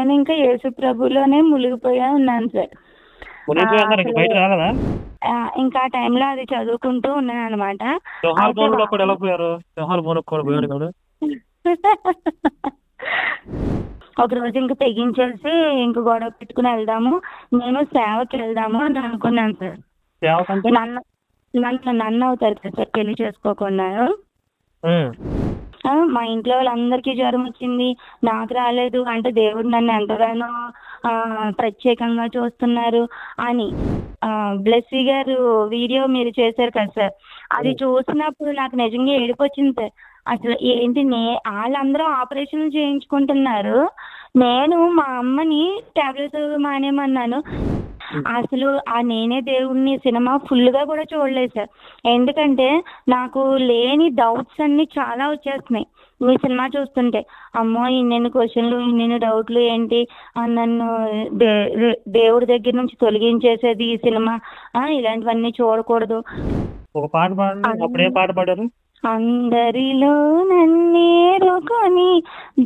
నేను ఇంకా యేసు ప్రభులోనే మునిగిపోయా ఉన్నాను సార్. ఇంకా ఆ టైంలో అది చదువుకుంటూ ఉన్నాను అనమాట. ఒక రోజు ఇంక తెగించేసి ఇంక గొడవ పెట్టుకుని వెళ్దాము, నేను సేవకి వెళ్దాము అని అనుకున్నాను సార్. నన్ను అవుతారు కదా సార్ పెళ్లి చేసుకోకుండా. మా ఇంట్లో వాళ్ళందరికీ జ్వరం వచ్చింది, నాకు రాలేదు అంటే దేవుడు నన్ను ఎంతగానో ప్రత్యేకంగా చూస్తున్నారు అని. బ్లెస్సీ గారు వీడియో మీరు చేశారు కదా సార్, అది చూసినప్పుడు నాకు నిజంగా ఏడుపు వచ్చింది సార్. అసలు ఏంటి వాళ్ళందరూ ఆపరేషన్లు చేయించుకుంటున్నారు, నేను మా అమ్మని టాబ్లెట్స్ మానేమన్నాను. అసలు ఆ నేనే దేవుడిని సినిమా ఫుల్గా కూడా చూడలేదు సార్, ఎందుకంటే నాకు లేని డౌట్స్ అన్ని చాలా వచ్చేస్తున్నాయి ఈ సినిమా చూస్తుంటే. అమ్మో ఇన్ని క్వశ్చన్లు ఇన్ని డౌట్లు ఏంటి, నన్ను దేవుడి దగ్గర నుంచి తొలగించేసేది ఈ సినిమా, ఇలాంటివన్నీ చూడకూడదు. ఒక పాట పాడండి. అప్పుడే పాట పాడారు. అందరిలో నన్నేరుకొని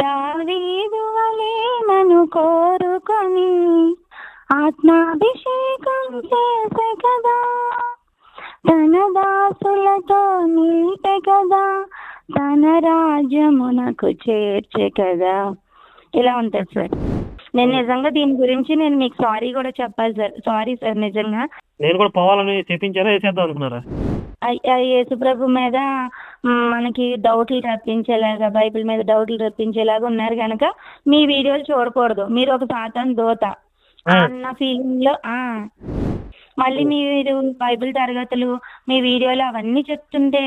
దావీదు వలె నన్ను కోరుకొని ఆత్మాభిషేకం చేసే కదా, తన దాసులతో నిలిపే కదా, తన రాజ్యమునకు చేర్చే కదా. ఇలా ఉంటుంది సార్. నేను నిజంగా దీని గురించి నేను మీకు సారీ కూడా చెప్పాలి సార్. సారీ సార్, నిజంగా నేను కూడా పోవాలని చెప్పించారా చేద్దాం అనుకున్నారా? యేసుప్రభు మీద మనకి డౌట్లు రప్పించేలాగా, బైబిల్ మీద డౌట్లు రప్పించేలాగా ఉన్నారు కనుక మీ వీడియోలు చూడకూడదు, మీరు ఒక సాతాను దోత అన్న ఫీలింగ్ లో మళ్ళీ మీరు బైబిల్ తరగతులు మీ వీడియోలు అవన్నీ చెప్తుంటే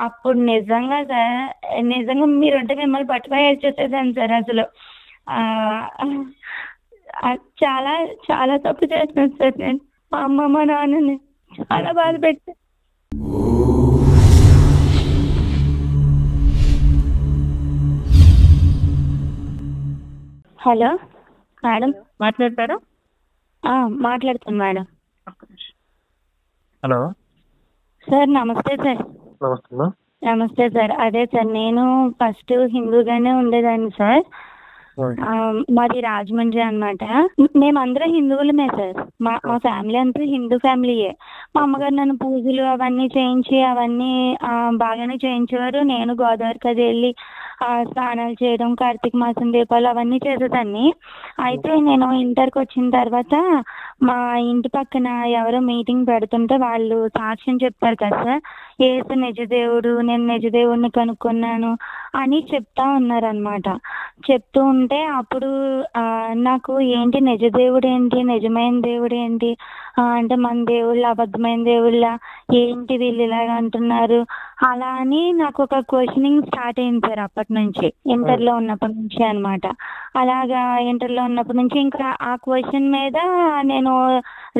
అప్పుడు నిజంగా సార్, నిజంగా మీరు అంటే మిమ్మల్ని పట్టుకొని వచ్చేసేదాన్ని సార్. అసలు చాలా చాలా తప్పు చేస్తున్నాను సార్. నేను మా అమ్మ మా నాన్నని చాలా బాధ పెట్టా. హలో మేడం, మాట్లాడతారా? మాట్లాడుతాను మేడం. హలో సార్, నమస్తే సార్. నమస్తే సార్. అదే సార్, నేను ఫస్ట్ హిందూగానే ఉండేదాన్ని సార్. మాది రాజమండ్రి అనమాట. మేమందరం హిందువులమే సార్. మా ఫ్యామిలీ అంతా హిందూ ఫ్యామిలీయే. మా అమ్మగారు నన్ను పూజలు అవన్నీ చేయించి అవన్నీ బాగానే చేయించేవారు. నేను గోదావరికి అది వెళ్ళి స్నానాలు చేయడం, కార్తీక మాసం దీపాలు అవన్నీ చేసేదాన్ని. అయితే నేను ఇంటర్కి వచ్చిన తర్వాత మా ఇంటి పక్కన ఎవరో మీటింగ్ పెడుతుంటే వాళ్ళు సాక్ష్యం చెప్తారు కదా సార్, యేసు నిజదేవుడు, నేను నిజదేవుడిని కనుక్కున్నాను అని చెప్తా ఉన్నారనమాట. చెప్తూ ఉంటే అప్పుడు నాకు ఏంటి నిజదేవుడు ఏంటి, నిజమైన దేవుడు ఏంటి అంటే మన దేవుళ్ళ అబద్ధమైన దేవుళ్ళ ఏంటి వీళ్ళు ఇలాగ అంటున్నారు అలా అని నాకు ఒక క్వశ్చనింగ్ స్టార్ట్ అయింది సార్. అప్పటి నుంచి ఇంటర్లో ఉన్నప్పటి నుంచి అనమాట. అలాగా ఇంటర్లో ఉన్నప్పటి నుంచి ఇంకా ఆ క్వశ్చన్ మీద నేను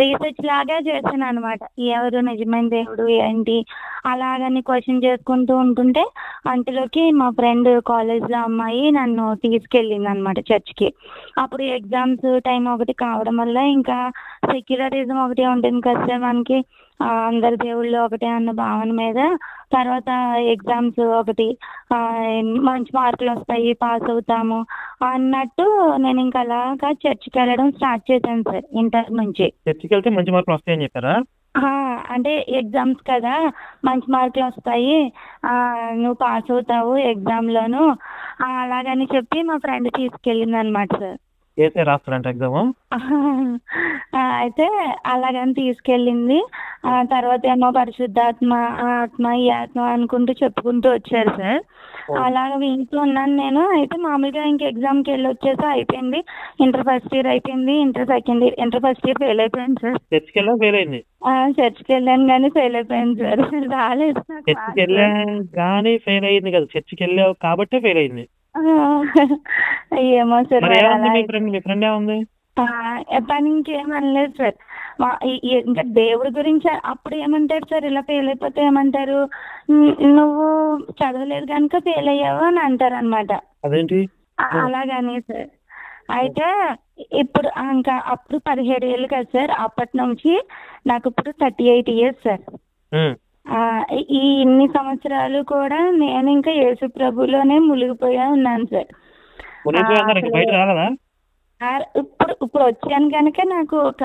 రీసెర్చ్ లాగా చేశాను అనమాట. ఎవరు నిజమైన దేవుడు ఏంటి అలాగని క్వశ్చన్ చేసుకుంటూ ఉంటుంటే అంతలోకి మా ఫ్రెండ్ కాలేజ్లో అమ్మాయి నన్ను తీసుకెళ్ళింది అనమాట చర్చ్కి. అప్పుడు ఎగ్జామ్స్ టైం ఒకటి కావడం వల్ల ఇంకా సెక్యులరిజం ఒకటి ఉంటుంది కదా సార్ మనకి, అందరి దేవుళ్ళు ఒకటే అన్న భావన మీద. తర్వాత ఎగ్జామ్స్ ఒకటి మంచి మార్కులు వస్తాయి, పాస్ అవుతాము అన్నట్టు నేను ఇంకా అలాగా చర్చికి వెళ్ళడం స్టార్ట్ చేశాను సార్. ఇంటర్ నుంచి చర్చికి వెళ్తే మంచి మార్కులు వస్తాయని చెప్పారా? అంటే ఎగ్జామ్స్ కదా, మంచి మార్కులు వస్తాయి, నువ్వు పాస్ అవుతావు ఎగ్జామ్లోను అలాగని చెప్పి మా ఫ్రెండ్ తీసుకెళ్ళింది అనమాట సార్. రాస్తారంట ఎగ్జామ్. అయితే అలాగని తీసుకెళ్ళింది. తర్వాత ఏమో పరిశుద్ధాత్మ ఆత్మ ఈ ఆత్మ అనుకుంటూ చెప్పుకుంటూ వచ్చారు సార్. అలాగ వింటూ ఉన్నాను నేను. అయితే మామూలుగా ఇంక ఎగ్జామ్కి వెళ్ళి వచ్చేసి అయిపోయింది. ఇంటర్ ఫస్ట్ ఇయర్ అయిపోయింది, inter second year, inter first year fail అయిపోయింది సార్. చర్చికి వెళ్ళాను కానీ ఫెయిల్ అయిపోయింది సార్. రాలేదు. చర్చికి వెళ్ళాను కానీ ఫెయిల్ అయింది కదా, చర్చికి వెళ్ళావు కాబట్టి ఫెయిల్ అయింది. ఏమో సార్. మీ ఫ్రెండ్ ఏముంది? పని ఇంకేమనలేదు సార్. ఇంకా దేవుడి గురించి అప్పుడు ఏమంటారు సార్, ఇలా ఫెయిల్ అయిపోతే ఏమంటారు, నువ్వు చదవలేదు కనుక ఫెయిల్ అయ్యావు అని అంటారు అనమాట. అదేంటి అలాగని సార్. అయితే ఇప్పుడు ఇంకా అప్పుడు 17 ఏళ్ళు కదా సార్. అప్పటి నుంచి నాకు ఇప్పుడు 38 years సార్. ఈ ఇన్ని సంవత్సరాలు కూడా నేను ఇంకా యేసు ప్రభులోనే మునిగిపోయా ఉన్నాను సార్. ఇప్పుడు ఇప్పుడు వచ్చాను కనుక నాకు ఒక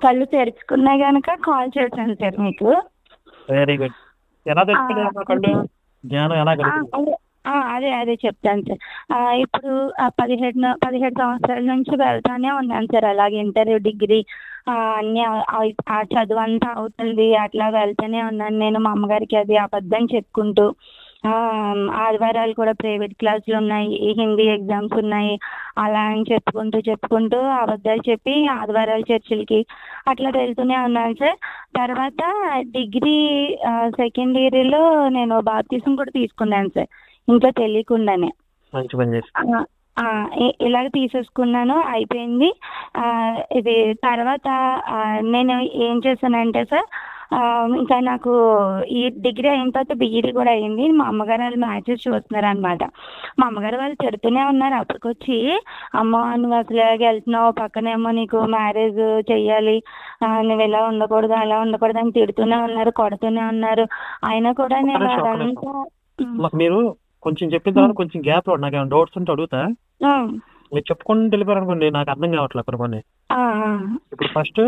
కళ్ళు తెరుచుకున్నా గనక కాల్ చేశాను సార్ మీకు. Very good. ఎలా తెచ్చుకునే కళ్ళు జ్ఞానం ఎలా కలుగుతుంది? అదే అదే చెప్తాను సార్. ఇప్పుడు 17 సంవత్సరాల నుంచి వెళ్తానే ఉన్నాను సార్. అలాగే ఇంటర్, డిగ్రీ అన్నీ ఆ చదువు అంతా అవుతుంది, అట్లా వెళ్తూనే ఉన్నాను నేను. మా అమ్మగారికి అది అబద్ధం చెప్పుకుంటూ, ఆదివారాలు కూడా ప్రైవేట్ క్లాసులు ఉన్నాయి, హిందీ ఎగ్జామ్స్ ఉన్నాయి, అలా అని చెప్పుకుంటూ అబద్ధాలు చెప్పి ఆదివారాలు చర్చిలకి అట్లా వెళ్తూనే ఉన్నాను సార్. తర్వాత డిగ్రీ సెకండ్ ఇయర్లో నేను బాప్తిజం కూడా తీసుకున్నాను సార్, ఇంట్లో తెలియకుండానే. మంచి పని చేశారు. ఇలాగ తీసేసుకున్నాను, అయిపోయింది. ఇది తర్వాత నేను ఏం చేశానంటే సార్, ఇంకా నాకు ఈ డిగ్రీ అయిన తర్వాత బీఈడీ కూడా అయింది. మా అమ్మగారు వాళ్ళు మ్యాచెస్ చూస్తున్నారు అనమాట. మా అమ్మగారు వాళ్ళు తిడుతూనే ఉన్నారు అప్పటికొచ్చి, అమ్మ నువ్వు అసలు వెళ్తున్నావు, పక్కనేమో నీకు మ్యారేజ్ చెయ్యాలి, నువ్వు ఇలా ఉండకూడదు అలా ఉండకూడదు అని తిడుతూనే ఉన్నారు, కొడుతూనే ఉన్నారు. అయినా కూడా నేను అదంతా మీరు కొంచెం చెప్పిన తర్వాత కొంచెం గ్యాప్ లో నాకు ఏమైనా డౌట్స్ ఉంటే అడుగుతా. మీరు చెప్పుకుంటూ వెళ్ళిపోయారు అనుకోండి, నాకు అర్థం కావట్లేదు కొన్ని. ఇప్పుడు ఫస్ట్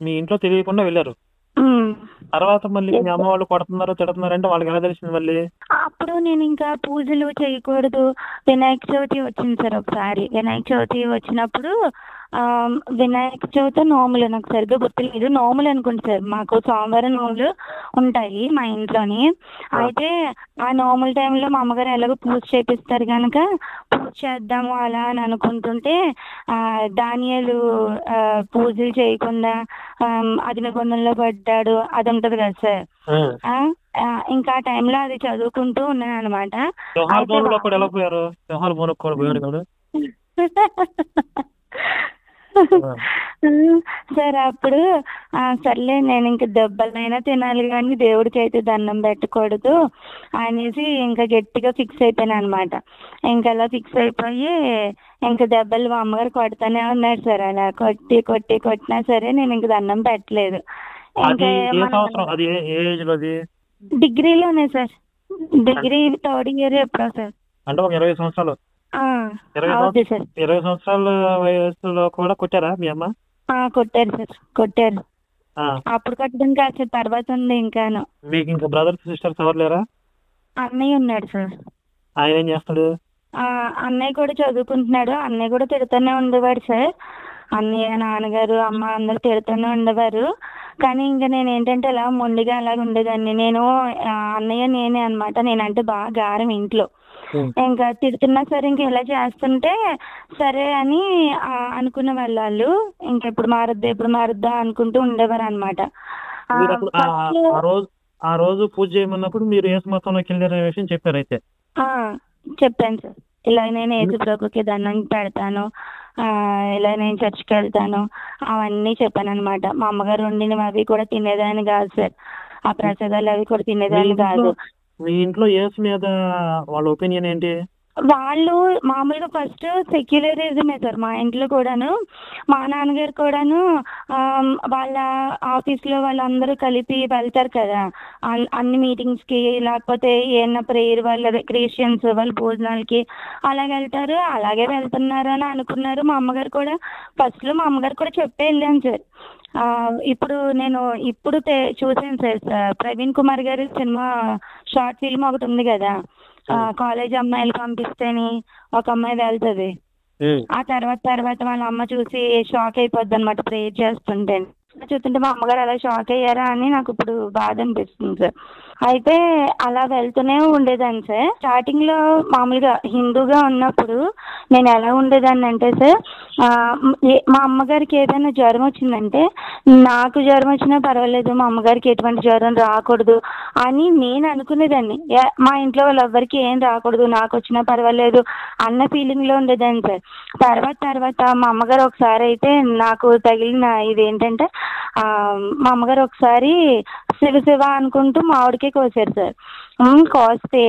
మీ ఇంట్లో తెలియకుండా వెళ్ళారు, తర్వాత మళ్ళీ మీ అమ్మ వాళ్ళు కొడుతున్నారు తిడుతున్నారు అంటే వాళ్ళకి ఎలా తెలిసింది మళ్ళీ? అప్పుడు నేను ఇంకా పూజలు చేయకూడదు. వినాయక చవితి వచ్చింది సార్ ఒకసారి. వినాయక చవితి వచ్చినప్పుడు వినాయక చవితి నోములు, నాకు సరిగ్గా గుర్తులేదు, నోములు అనుకుంటా సార్. మాకు సోమవారం నోములు ఉంటాయి మా ఇంట్లోని. అయితే ఆ నోముల టైంలో మా అమ్మగారు ఎలాగో పూజ చేపిస్తారు కనుక పూజ చేద్దాము అలా అని అనుకుంటుంటే దానియాలు పూజలు చేయకుండా అగ్నిగుండంలో పడ్డాడు, అది ఉంటది కదా సార్. ఇంకా ఆ టైంలో అది చదువుకుంటూ ఉన్నాను అనమాట. సార్ అప్పుడు సర్లే నేను ఇంక దెబ్బలైనా తినాలి కానీ దేవుడికి అయితే దండం పెట్టకూడదు అనేసి ఇంకా గట్టిగా ఫిక్స్ అయిపోయాను అనమాట. ఇంకా అలా ఫిక్స్ అయిపోయి ఇంకా దెబ్బలు మా అమ్మగారు కొడతానే ఉన్నారు సార్. అలా కొట్టినా సరే నేను ఇంక దండం పెట్టలేదు. డిగ్రీలోనే సార్, డిగ్రీ థర్డ్ ఇయర్ ఎప్పుడో సార్. అంటే ఒక 20 సంవత్సరాలు 20 సంవత్సరాల వయసులో కూడా కొట్టారా మీ అమ్మ? కొట్టారు సార్, కొట్టారు. అప్పుడు కొట్టడం కాదు సార్, తర్వాత ఉంది ఇంకాను. మీకు ఇంకా బ్రదర్స్ సిస్టర్స్ ఎవరు లేరా? అన్నయ్య ఉన్నాడు సార్. ఆయన ఏం చేస్తాడు? అన్నయ్య కూడా చదువుకుంటున్నాడు. అన్నయ్య కూడా తిడుతూనే ఉండేవాడు సార్. అన్నయ్య, నాన్నగారు, అమ్మ అందరు తిడుతూనే ఉండేవారు. కానీ ఇంకా నేను ఏంటంటే అలా మొండిగా అలాగ ఉండేదాన్ని. నేను అన్నయ్య నేనే అనమాట. నేనంటే బాగా గారం ఇంట్లో. ఇంకా తిడుతున్నా సరే ఇంకా ఇలా చేస్తుంటే సరే అని అనుకునే వాళ్ళు. ఇంకెప్పుడు మారుద్దా అనుకుంటూ ఉండేవారు అనమాట. ఆ రోజు పూజ చేయమన్నప్పుడు మీరు యేసు మతంలోకి వెళ్ళారనే విషయం చెప్పారు అయితే? చెప్పాను సార్. ఇలా నేను యేసు ప్రభుకి దండం పెడతాను, ఇలా నేను చర్చికి వెళ్తాను, అవన్నీ చెప్పాను అనమాట. మా అమ్మగారు వండినవి అవి కూడా తినేదాన్ని కాదు సార్, ఆ ప్రసాదాలు అవి కూడా తినేదాన్ని కాదు. మీ ఇంట్లో యేసు మీద వాళ్ళ ఒపీనియన్ ఏంటి? వాళ్ళు మామూలుగా ఫస్ట్ సెక్యులరిజమే సార్ మా ఇంట్లో కూడాను. మా నాన్నగారు కూడాను వాళ్ళ ఆఫీస్లో వాళ్ళందరూ కలిపి వెళ్తారు కదా అన్ని మీటింగ్స్కి, లేకపోతే ఏమన్నా ప్రేయర్ వాళ్ళ క్రిస్టియన్స్ వాళ్ళ భోజనాలకి అలాగే వెళ్తారు. అలాగే వెళ్తున్నారు అని అనుకున్నారు. మా అమ్మగారు కూడా ఫస్ట్లో మా అమ్మగారు కూడా చెప్పే వెళ్ళాను సార్. ఇప్పుడు నేను చూసాను సార్, ప్రవీణ్ కుమార్ గారి సినిమా షార్ట్ ఫిల్మ్ ఒకటి ఉంది కదా, కాలేజ్ అమ్మాయిలు పంపిస్తేని ఒక అమ్మాయి వెళ్తుంది. ఆ తర్వాత వాళ్ళ అమ్మ చూసి షాక్ అయిపోద్ది అనమాట ప్రేయర్ చేస్తుంటే. చూస్తుంటే మా అమ్మగారు అలా షాక్ అయ్యారా అని నాకు ఇప్పుడు బాధ అనిపిస్తుంది సార్. అయితే అలా వెళ్తూనే ఉండేదాన్ని సార్. స్టార్టింగ్ లో మామూలుగా హిందూగా ఉన్నప్పుడు నేను ఎలా ఉండేదాన్ని అంటే సార్, మా అమ్మగారికి ఏదైనా జ్వరం వచ్చిందంటే నాకు జ్వరం వచ్చినా పర్వాలేదు, మా అమ్మగారికి ఎటువంటి జ్వరం రాకూడదు అని నేను అనుకునేదాన్ని. మా ఇంట్లో వాళ్ళు ఎవ్వరికి ఏం రాకూడదు, నాకు వచ్చినా పర్వాలేదు అన్న ఫీలింగ్ లో ఉండేదాన్ని సార్. తర్వాత మా అమ్మగారు ఒకసారి అయితే నాకు తగిలిన ఇదేంటంటే, మా అమ్మగారు ఒకసారి శివ అనుకుంటూ మామిడికే కోసారు సార్. కోస్తే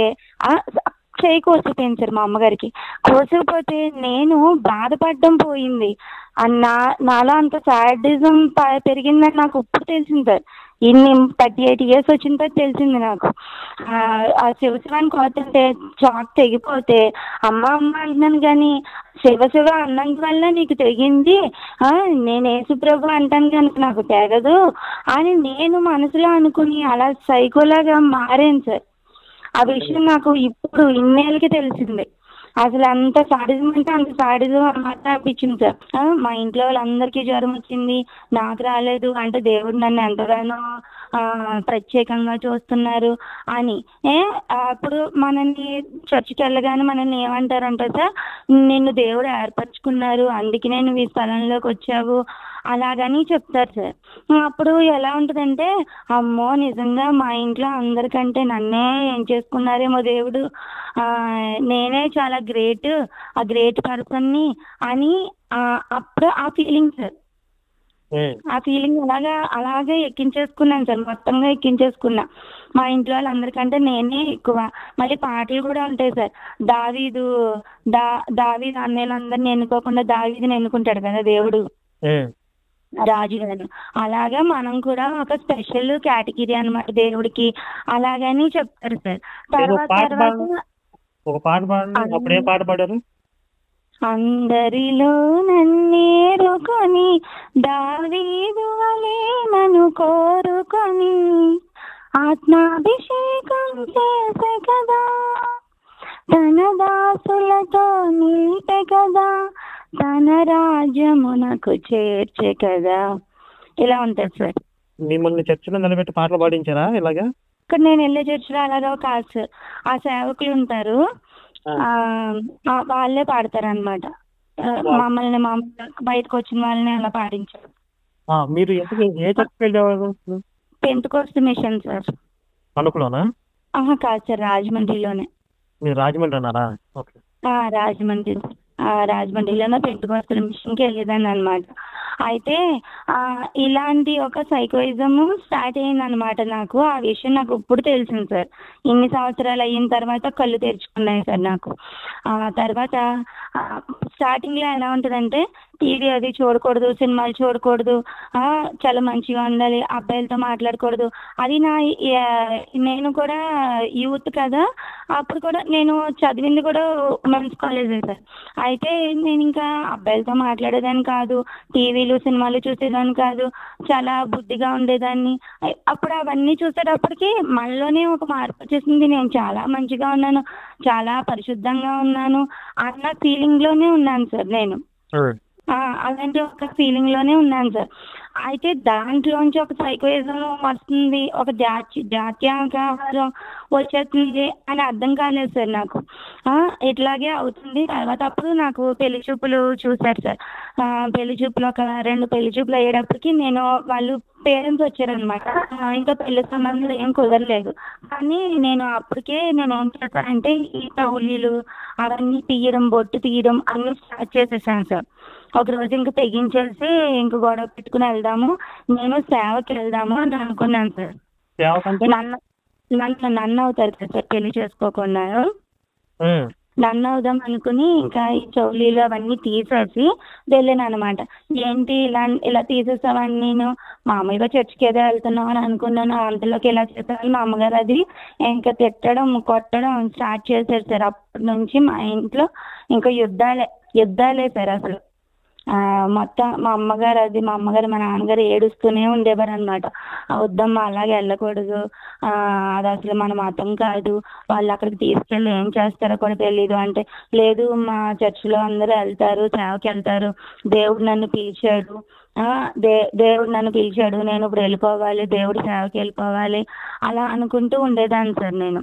చేయి కోసిపోయింది సార్ మా అమ్మగారికి. కోసిపోతే నేను బాధపడడం పోయింది, నాలో అంత సాడిజం పెరిగిందని నాకు ఇప్పుడు తెలిసింది సార్. ఇన్ని 38 years వచ్చిన తర్వాత తెలిసింది నాకు. ఆ శివశివాన్ని కోతుంటే చాక్ తెగిపోతే అమ్మ అమ్మ అంటున్నాను కానీ శివ అన్నందువల్ల నీకు తెగింది, నేను యేసుప్రభు అంటాను కనుక నాకు తెగదు అని నేను మనసులో అనుకుని అలా సైకోలాగా మారాను సార్. ఆ విషయం నాకు ఇప్పుడు ఇన్నేళ్ళకి తెలిసింది. అసలు అంత సాడిజం అంటే అంత సాడిజం అన్నమాట అనిపించింది సార్. మా ఇంట్లో వాళ్ళందరికీ జ్వరం వచ్చింది, నాకు రాలేదు అంటే దేవుడు నన్ను ఎంతగానో ప్రత్యేకంగా చూస్తున్నారు అని. అప్పుడు మనల్ని చర్చికి వెళ్ళగానే మనల్ని ఏమంటారంటే సార్, నిన్ను దేవుడు ఏర్పరచుకున్నారు, అందుకనే నువ్వు ఈ స్థలంలోకి వచ్చావు అలాగని చెప్తారు సార్. అప్పుడు ఎలా ఉంటుందంటే, అమ్మో నిజంగా మా ఇంట్లో అందరికంటే నన్నే ఏం చేసుకున్నారేమో దేవుడు, నేనే చాలా ఆ గ్రేట్ పర్సన్ని అని అప్పుడు ఆ ఫీలింగ్ సార్. ఆ ఫీలింగ్ అలాగే ఎక్కించేసుకున్నాను సార్, మొత్తంగా ఎక్కించేసుకున్నా. మా ఇంట్లో వాళ్ళందరికంటే నేనే ఎక్కువ. మళ్ళీ పాటలు కూడా ఉంటాయి సార్. దావీదు అన్నయ్యలందరినీ ఎన్నుకోకుండా దావీదుని ఎన్నుకుంటాడు కదా దేవుడు, రాజు గారు. అలాగా మనం కూడా ఒక స్పెషల్ కేటగిరీ అన్నమాట దేవుడికి, అలాగని చెప్తారు సార్. తర్వాత అందరిలో నన్నేరుకొని దావీదు వలె నన్ను కోరుకొని ఆత్మాభిషేకం చేసే కదా, తన దాసులతో నిలిపే కదా, తన రాజ్యమునకు చేర్చే కదా. ఇలా ఉంటుంది సార్. మిమ్మల్ని చర్చిలో నిలబెట్టి పాటలు పాడించారా ఇలాగా? ఇక్కడ నేను వెళ్ళే చర్చిలో అలాగా కాదు సార్. ఆ సేవకులు ఉంటారు, వాళ్ళే పాడతారు అనమాట. మమ్మల్ని బయటకు వచ్చిన వాళ్ళని అలా పాడించారు. మీరు ఏ చర్చికి వెళ్ళేవారు? Pentecost mission sir. తణుకులోనా? కాదు సార్, రాజమండ్రిలోనే. మీరు రాజమండ్రి అన్నారా? రాజమండ్రిలోనే పెంటెకోస్ట్ మిషన్కి వెళ్ళేదాన్ని అనమాట. అయితే ఇలాంటి ఒక సైకోయిజం స్టార్ట్ అయింది అనమాట నాకు. ఆ విషయం నాకు ఇప్పుడు తెలిసింది సార్. ఇన్ని సంవత్సరాలు అయిన తర్వాత కళ్ళు తెరుచుకున్నాయి సార్ నాకు. తర్వాత స్టార్టింగ్ లో ఎలా ఉంటుందంటే, టీవీ అది చూడకూడదు, సినిమాలు చూడకూడదు, చాలా మంచిగా ఉండాలి, అబ్బాయిలతో మాట్లాడకూడదు. అది నేను కూడా యూత్ కదా, అప్పుడు కూడా నేను చదివింది కూడా ఉమెన్స్ కాలేజ్ సార్. అయితే నేను ఇంకా అబ్బాయిలతో మాట్లాడేదాన్ని కాదు, టీవీలు సినిమాలు చూసేదాన్ని కాదు, చాలా బుద్ధిగా ఉండేదాన్ని. అప్పుడు అవన్నీ చూసేటప్పటికి మనలోనే ఒక మార్పు వచ్చేసింది. నేను చాలా మంచిగా ఉన్నాను, చాలా పరిశుద్ధంగా ఉన్నాను అన్న ఫీలింగ్ లోనే ఉన్నాను సార్ నేను. అలాంటి ఒక ఫీలింగ్ లోనే ఉన్నాను సార్. అయితే దాంట్లోంచి ఒక సైకోయిజం వస్తుంది, ఒక జాత్యాంకారం వచ్చేస్తుంది అని అర్థం కాలేదు సార్ నాకు. ఇట్లాగే అవుతుంది. తర్వాత అప్పుడు నాకు పెళ్లి చూపులు చూశారు సార్. పెళ్లి చూపులు ఒక 2 పెళ్లి చూపులు అయ్యేటప్పటికి వాళ్ళు పేరెంట్స్ వచ్చారనమాట. ఇంకా పెళ్లి సంబంధాలు ఏం కుదరలేదు. కానీ నేను ఏం చేశానంటే, ఈ టౌలీలు అవన్నీ తీయడం, బొట్టు తీయడం అన్నీ స్టార్ట్ చేసేసాను సార్. ఒకరోజు ఇంకా తెగించేసి ఇంక గొడవ పెట్టుకుని వెళ్దాము, నేను సేవకి వెళ్దాము అని అనుకున్నాను సార్. నన్ను అవుతారు కదా సార్, పెళ్లి చేసుకోకుండా నన్ను అవుదాం అనుకుని ఇంకా ఈ చౌలీలు అవన్నీ తీసేసి వెళ్ళాను అనమాట. ఏంటి ఇలా తీసేసావని, నేను మామూలుగా చర్చికి ఏదో వెళ్తున్నావు అని అనుకున్నాను, అంతలోకి ఇలా చేసేవాళ్ళు. మా అమ్మగారు అది ఇంకా తిట్టడం కొట్టడం స్టార్ట్ చేశారు సార్. అప్పటి నుంచి మా ఇంట్లో ఇంకా యుద్ధాలే సార్. అసలు మొత్తం మా అమ్మగారు మా నాన్నగారు ఏడుస్తూనే ఉండేవారు అనమాట. వద్దమ్మా అలాగే వెళ్ళకూడదు, అది అసలు మన మతం కాదు, వాళ్ళు అక్కడికి తీసుకెళ్ళి ఏం చేస్తారో కూడా తెలీదు అంటే, లేదు మా చర్చిలో అందరూ వెళ్తారు, సేవకి వెళ్తారు, దేవుడు నన్ను పిలిచాడు, నేను ఇప్పుడు వెళ్ళిపోవాలి, దేవుడి సేవకి వెళ్ళిపోవాలి అలా అనుకుంటూ ఉండేదాన్ని సార్ నేను.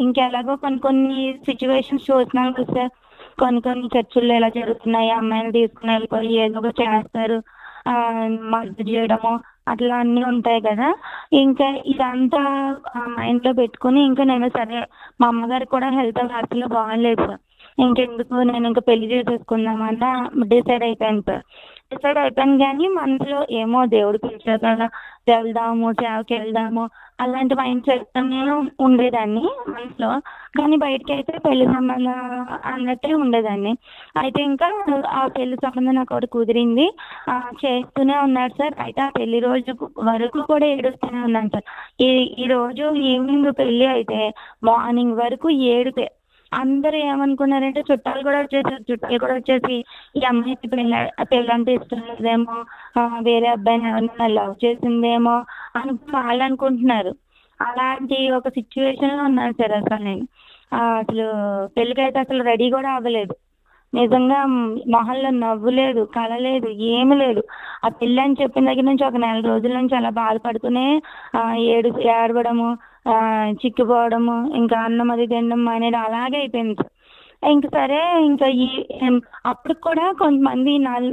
ఇంకెలాగో కొన్ని సిచ్యువేషన్స్ చూస్తున్నాను కదా సార్. కొన్ని చర్చిల్లో ఎలా జరుగుతున్నాయి, అమ్మాయిని తీసుకుని వెళ్ళిపోయి ఏదో ఒకటి చేస్తారు, మద్దతు చేయడము అట్లా అన్నీ ఉంటాయి కదా. ఇంకా ఇదంతా మైండ్లో పెట్టుకుని ఇంకా నేను సరే, మా అమ్మగారికి కూడా హెల్త్ అసలు బాగాలేదు సార్, ఇంకెందుకు నేను ఇంకా పెళ్లి చేసేసుకుందామన్నా డిసైడ్ అయిపోయాను సార్. డిసైడ్ అయిపోయాను, కానీ మనసులో ఏమో దేవుడు పిలిచారు కదా, వెళ్దాము, సేవకి వెళ్దాము, అలాంటి మైండ్ సెట్ నేను ఉండేదాన్ని మనసులో. కానీ బయటకి అయితే పెళ్లి సంబంధం అన్నట్టే ఉండేదాన్ని. అయితే ఇంకా ఆ పెళ్లి సంబంధం నాకు ఒకటి కుదిరింది. చేస్తూనే ఉన్నాడు సార్. అయితే ఆ పెళ్లి రోజు వరకు కూడా ఏడుస్తూనే ఉన్నాను సార్. ఈ రోజు ఈవినింగ్ పెళ్లి అయితే మార్నింగ్ వరకు ఏడుపే. అందరూ ఏమనుకున్నారంటే చుట్టాలు కూడా వచ్చేసి ఈ అమ్మాయికి పెళ్ళంటే ఇష్టం లేదేమో, వేరే అబ్బాయిని ఎవరైనా లవ్ చేసిందేమో అని వాళ్ళు అనుకుంటున్నారు. అలాంటి ఒక సిచ్యువేషన్ లో ఉన్నాను సార్. అసలు నేను అసలు పెళ్ళికైతే అసలు రెడీ కూడా అవ్వలేదు. నిజంగా మొహంలో నవ్వు లేదు, కళ లేదు, ఏమి లేదు. ఆ పెళ్ళి అని చెప్పిన దగ్గర నుంచి ఒక నెల రోజుల నుంచి అలా బాధపడుతూనే ఏడవడము, చిక్కిపోవడము, ఇంకా అన్నం అది తినడం అనేది అలాగే అయిపోయింది. ఇంక సరే, ఇంకా అప్పుడు కూడా కొంతమంది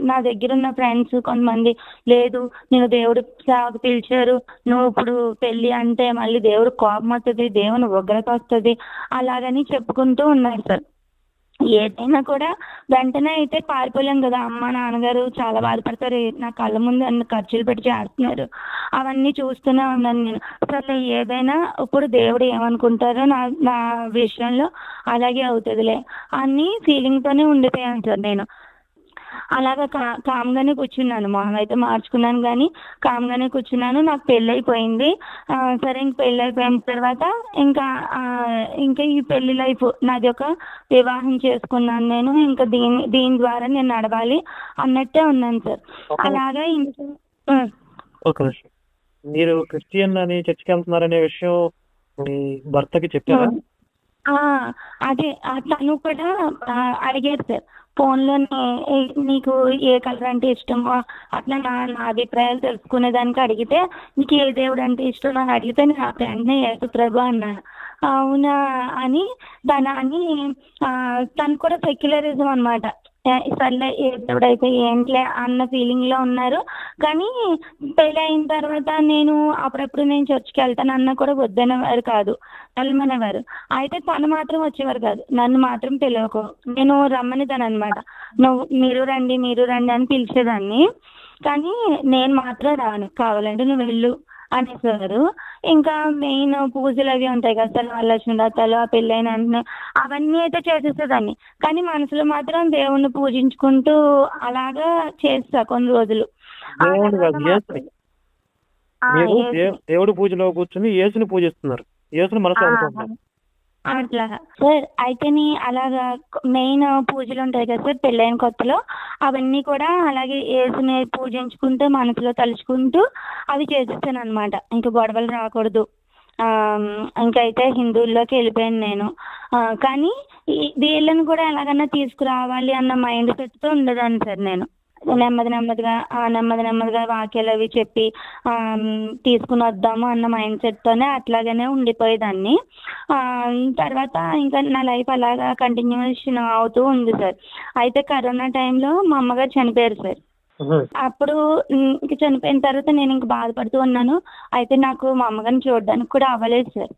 నా దగ్గర ఉన్న ఫ్రెండ్స్ కొంతమంది, లేదు నేను దేవుడు సేవకు పిలిచారు, నువ్వు ఇప్పుడు పెళ్ళి అంటే మళ్ళీ దేవుడు కోపం వస్తుంది, దేవుని ఉగ్రత వస్తుంది అలాగని చెప్పుకుంటూ ఉన్నారు సార్. ఏదైనా కూడా వెంటనే అయితే పారిపోలేం కదా. అమ్మ నాన్నగారు చాలా బాధపడతారు, నా కళ్ళ ముందు అన్ని ఖర్చులు పెట్టి చేస్తున్నారు, అవన్నీ చూస్తూనే ఉన్నాను నేను. అసలు ఏదైనా ఇప్పుడు దేవుడు ఏమనుకుంటారో నా విషయంలో అలాగే అవుతుందిలే అని ఫీలింగ్తోనే ఉండిపోయాను సార్ నేను. అలాగా కామ్గానే కూర్చున్నాను, మొహం అయితే మార్చుకున్నాను కానీ కామ్గానే కూర్చున్నాను. నాకు పెళ్ళి అయిపోయింది. సరే, ఇంక పెళ్ళి అయిపోయిన తర్వాత ఇంకా ఈ పెళ్లి లైఫ్ నాది, ఒక వివాహం చేసుకున్నాను నేను. ఇంకా దీని ద్వారా నేను నడవాలి అన్నట్టే ఉన్నాను సార్. అలాగా ఇంకా మీరు క్రిస్టియన్ అని చర్చికి వెళ్తున్నారనే విషయం మీ భర్తకి చెప్పారా? అదే తను కూడా అడిగారు సార్ ఫోన్లోనే, నీకు ఏ కలర్ అంటే ఇష్టమో అట్లా నా అభిప్రాయాలు తెలుసుకునేదానికి అడిగితే, నీకు ఏ దేవుడు అంటే ఇష్టం అని అడిగితే నేను వెంటనే యేసు ప్రభు అన్నాను. అవునా అని తను కూడా సెక్యులరిజం అనమాట. సర్లే ఏ దేవుడు అయితే ఏంట్లే అన్న ఫీలింగ్ లో ఉన్నారు. కానీ పెళ్ళి అయిన తర్వాత అప్పుడప్పుడు నేను చర్చికి వెళ్తాను అన్నా కూడా వద్దనేవారు కాదు, వెళ్ళమనేవారు. అయితే తను మాత్రం వచ్చేవారు కాదు, నన్ను మాత్రం తెలియకు, నేను రమ్మనిదాన్ని అనమాట. మీరు రండి అని పిలిచేదాన్ని, కానీ నేను మాత్రం రాను, కావాలంటే నువ్వు వెళ్ళు అనేసారు. ఇంకా మెయిన్ పూజలు అవి ఉంటాయి కదా సార్, వరలక్ష్మి వ్రతాలు, ఆ పెళ్ళైన అవన్నీ అయితే చేసేసేదాన్ని. కానీ మనసులో మాత్రం దేవుణ్ణి పూజించుకుంటూ అలాగా చేస్తా కొన్ని రోజులు. దేవుడి పూజలో కూర్చొని యేసుని పూజిస్తున్నారు, యేసుని మనసులో అనుకుంటున్నారు అట్లా సార్. అయితే అలాగా మెయిన్ పూజలు ఉంటాయి కదా సార్ పెళ్ళైన కొత్తలో, అవన్నీ కూడా అలాగే యేసుని పూజించుకుంటూ మనసులో తలుచుకుంటూ అవి చేసేసాను అనమాట. ఇంకా గొడవలు రాకూడదు, ఇంకైతే హిందువుల్లోకి వెళ్ళిపోయాను నేను. కానీ వీళ్ళని కూడా ఎలాగన్నా తీసుకురావాలి అన్న మైండ్ సెట్తో ఉండేదాన్ని సార్ నేను. నెమ్మదిగా వాక్యాలు అవి చెప్పి తీసుకుని వద్దాము అన్న మైండ్ సెట్తోనే అట్లాగనే ఉండిపోయేదాన్ని. తర్వాత ఇంకా నా లైఫ్ అలాగా కంటిన్యూషన్ అవుతూ ఉంది సార్. అయితే కరోనా టైంలో మా అమ్మగారు చనిపోయారు సార్. అప్పుడు ఇంక చనిపోయిన తర్వాత నేను ఇంక బాధపడుతూ ఉన్నాను. అయితే నాకు మా అమ్మగారిని చూడడానికి కూడా అవ్వలేదు సార్.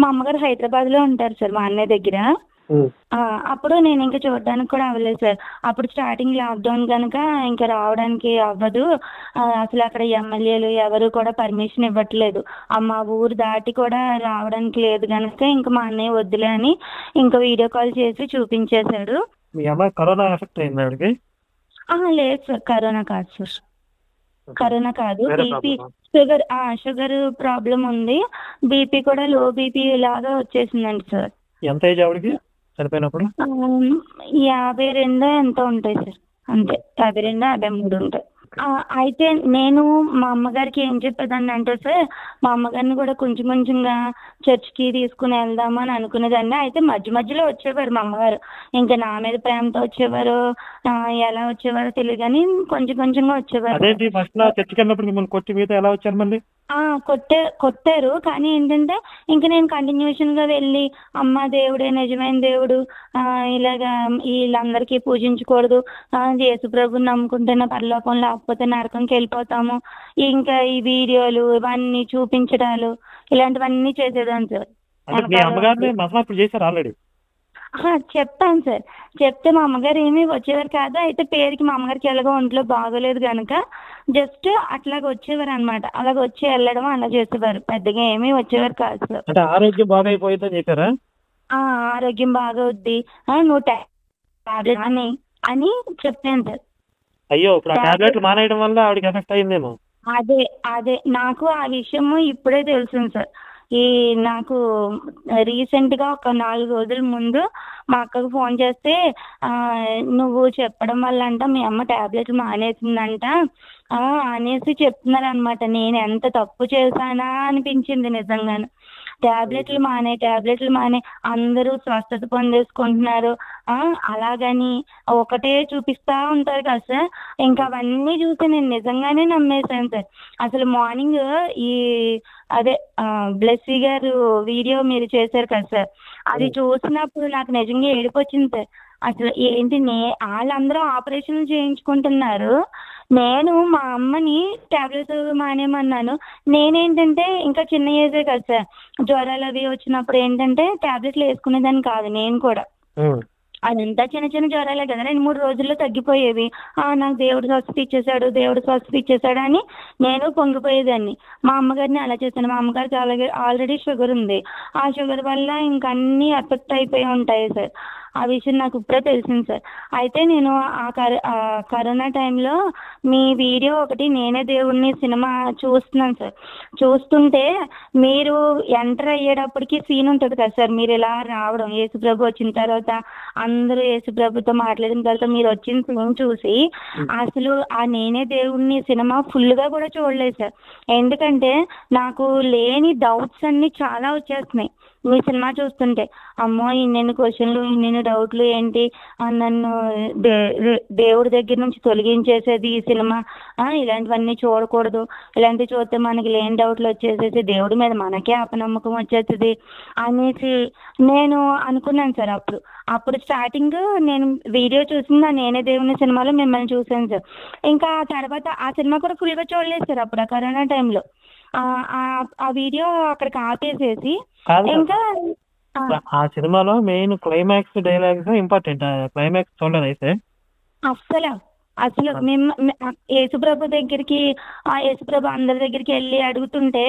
మా అమ్మగారు హైదరాబాద్ లో ఉంటారు సార్, మా అన్నయ్య దగ్గర. అప్పుడు నేను ఇంకా చూడడానికి కూడా అవ్వలేదు సార్. అప్పుడు స్టార్టింగ్ లాక్డౌన్ కనుక ఇంకా రావడానికి అవ్వదు, అసలు అక్కడ ఎమ్మెల్యేలు ఎవరు కూడా పర్మిషన్ ఇవ్వట్లేదు, మా ఊరు దాటి కూడా రావడానికి లేదు కనుక ఇంకా మా అన్నయ్య వద్దులే అని ఇంకా వీడియో కాల్ చేసి చూపించేశాడు. లేదు సార్, కరోనా కాదు సార్, కరోనా కాదు, బీపీ షుగర్ ప్రాబ్లం ఉంది, బీపీ కూడా లో బీపీ లాగా వచ్చేసిందండి సార్. ఎంత ఏజ్ ఆవిడకి చనిపోయినప్పుడు? 52 ఎంతో ఉంటాయి సార్, అంతే 52, 53 ఉంటాయి. అయితే నేను మా అమ్మగారికి ఏం చెప్పేదాన్ని అంటే సార్, మా అమ్మగారిని కూడా కొంచెంగా చర్చ్కి తీసుకుని వెళ్దాము అని అనుకునేదాన్ని. అయితే మధ్యలో వచ్చేవారు మా అమ్మగారు, ఇంకా నా మీద ప్రేమతో వచ్చేవారు, ఎలా వచ్చేవారో తెలియదు కానీ కొంచెంగా వచ్చేవారు. కొట్టారు కానీ ఏంటంటే ఇంకా నేను కంటిన్యూషన్ గా వెళ్ళి, అమ్మ దేవుడే నిజమైన దేవుడు, ఇలాగా వీళ్ళందరికీ పూజించకూడదు, యేసు ప్రభుని నమ్ముకుంటేనే పరలోకం, లేకపోతే నరకంకి వెళ్ళిపోతాము, ఇంకా ఈ వీడియోలు ఇవన్నీ చూపించడాలు ఇలాంటివన్నీ చేసేదాన్ని సార్. చెప్తాను సార్. చెప్తే మా అమ్మగారు ఏమీ వచ్చేవారు కాదు. అయితే పేరుకి మా అమ్మగారికి ఎలాగో ఒంట్లో బాగోలేదు కనుక జస్ట్ అట్లాగ వచ్చేవారు అనమాట. అలాగ వచ్చి వెళ్ళడం అలా చేసేవారు, పెద్దగా ఏమీ వచ్చేవారు కాదు సార్. అంటే ఆరోగ్యం బాగా అయిపోయిందని చెప్పారా? ఆరోగ్యం బాగవుద్ది, నువ్వు టాబ్లెట్ అని అని చెప్పాను సార్. అయ్యో, ఇప్పుడు ఆ టాబ్లెట్లు మానేయడం వల్ల ఆవిడకి ఎఫెక్ట్ అయిందేమో. అదే అదే నాకు ఆ విషయము ఇప్పుడే తెలిసింది సార్. నాకు రీసెంట్ గా ఒక 4 రోజుల ముందు మా అక్కకు ఫోన్ చేస్తే నువ్వు చెప్పడం వల్ల అంట మీ అమ్మ టాబ్లెట్లు మానేసిందంట అనేసి చెప్తున్నారు అనమాట. నేను ఎంత తప్పు చేశానా అనిపించింది నిజంగానే. టాబ్లెట్లు మానే అందరూ స్వస్థత పొందేసుకుంటున్నారు, అలాగని ఒకటే చూపిస్తా ఉంటారు కదా సార్. ఇంకా అవన్నీ చూసి నేను నిజంగానే నమ్మేశాను సార్. అసలు మార్నింగ్ అదే బ్లెస్సీ గారు వీడియో మీరు చేశారు కదా సార్, అది చూసినప్పుడు నాకు నిజంగా ఏడుపు వచ్చింది సార్. అసలు ఏంటి వాళ్ళందరూ ఆపరేషన్లు చేయించుకుంటున్నారు, నేను మా అమ్మని టాబ్లెట్స్ మానేమన్నాను. నేనేంటంటే ఇంకా చిన్న ఏజే కదా సార్, జ్వరాలు అవి వచ్చినప్పుడు ఏంటంటే టాబ్లెట్లు వేసుకునేదాన్ని కాదు నేను కూడా. అదంతా చిన్న చిన్న జ్వరాలే కదా, 2-3 రోజుల్లో తగ్గిపోయేవి. నాకు దేవుడు స్వస్థత ఇచ్చేసాడు అని నేను పొంగిపోయేదాన్ని. మా అమ్మగారిని అలా చేశాను. మా అమ్మగారికి ఆల్రెడీ షుగర్ ఉంది. ఆ షుగర్ వల్ల ఇంకా అన్నీ ఎఫెక్ట్ అయిపోయి ఉంటాయి సార్. ఆ విషయం నాకు ఇప్పుడే తెలిసింది సార్. అయితే నేను కరోనా టైంలో మీ వీడియో ఒకటి నేనే దేవుడిని సినిమా చూస్తున్నాను సార్. చూస్తుంటే మీరు ఎంటర్ అయ్యేటప్పటికి సీన్ ఉంటుంది కదా సార్, మీరు ఇలా రావడం, యేసుప్రభు వచ్చిన తర్వాత అందరూ యేసుప్రభుతో మాట్లాడిన తర్వాత మీరు వచ్చిన సీన్ చూసి అసలు ఆ నేనే దేవుడిని సినిమా ఫుల్గా కూడా చూడలేదు సార్. ఎందుకంటే నాకు లేని డౌట్స్ అన్ని చాలా వచ్చేస్తున్నాయి మీ సినిమా చూస్తుంటే. అమ్మో, ఇన్ని క్వశ్చన్లు, ఇన్ని డౌట్లు ఏంటి, నన్ను దేవుడి దగ్గర నుంచి తొలగించేసేది ఈ సినిమా, ఇలాంటివన్నీ చూడకూడదు, ఇలాంటివి చూస్తే మనకి లేని డౌట్లు వచ్చేసేసి దేవుడి మీద మనకే అపనమ్మకం వచ్చేస్తుంది అనేసి నేను అనుకున్నాను సార్. అప్పుడు స్టార్టింగ్ నేను వీడియో చూసింది నేనే దేవుని సినిమాలో మిమ్మల్ని చూసాను సార్. ఇంకా తర్వాత ఆ సినిమా కూడా ఫుల్గా చూడలేదు సార్ అప్పుడు ఆ కరోనా టైంలో. ఆ వీడియో అక్కడికి ఆపేసేసి ఇంకా ఆ సినిమాలో main climax dialogues important. Climax చూడలేదు అయితే అసలు మేము యేసుప్రభు దగ్గరికి యేసుప్రభు అందరి దగ్గరికి వెళ్ళి అడుగుతుంటే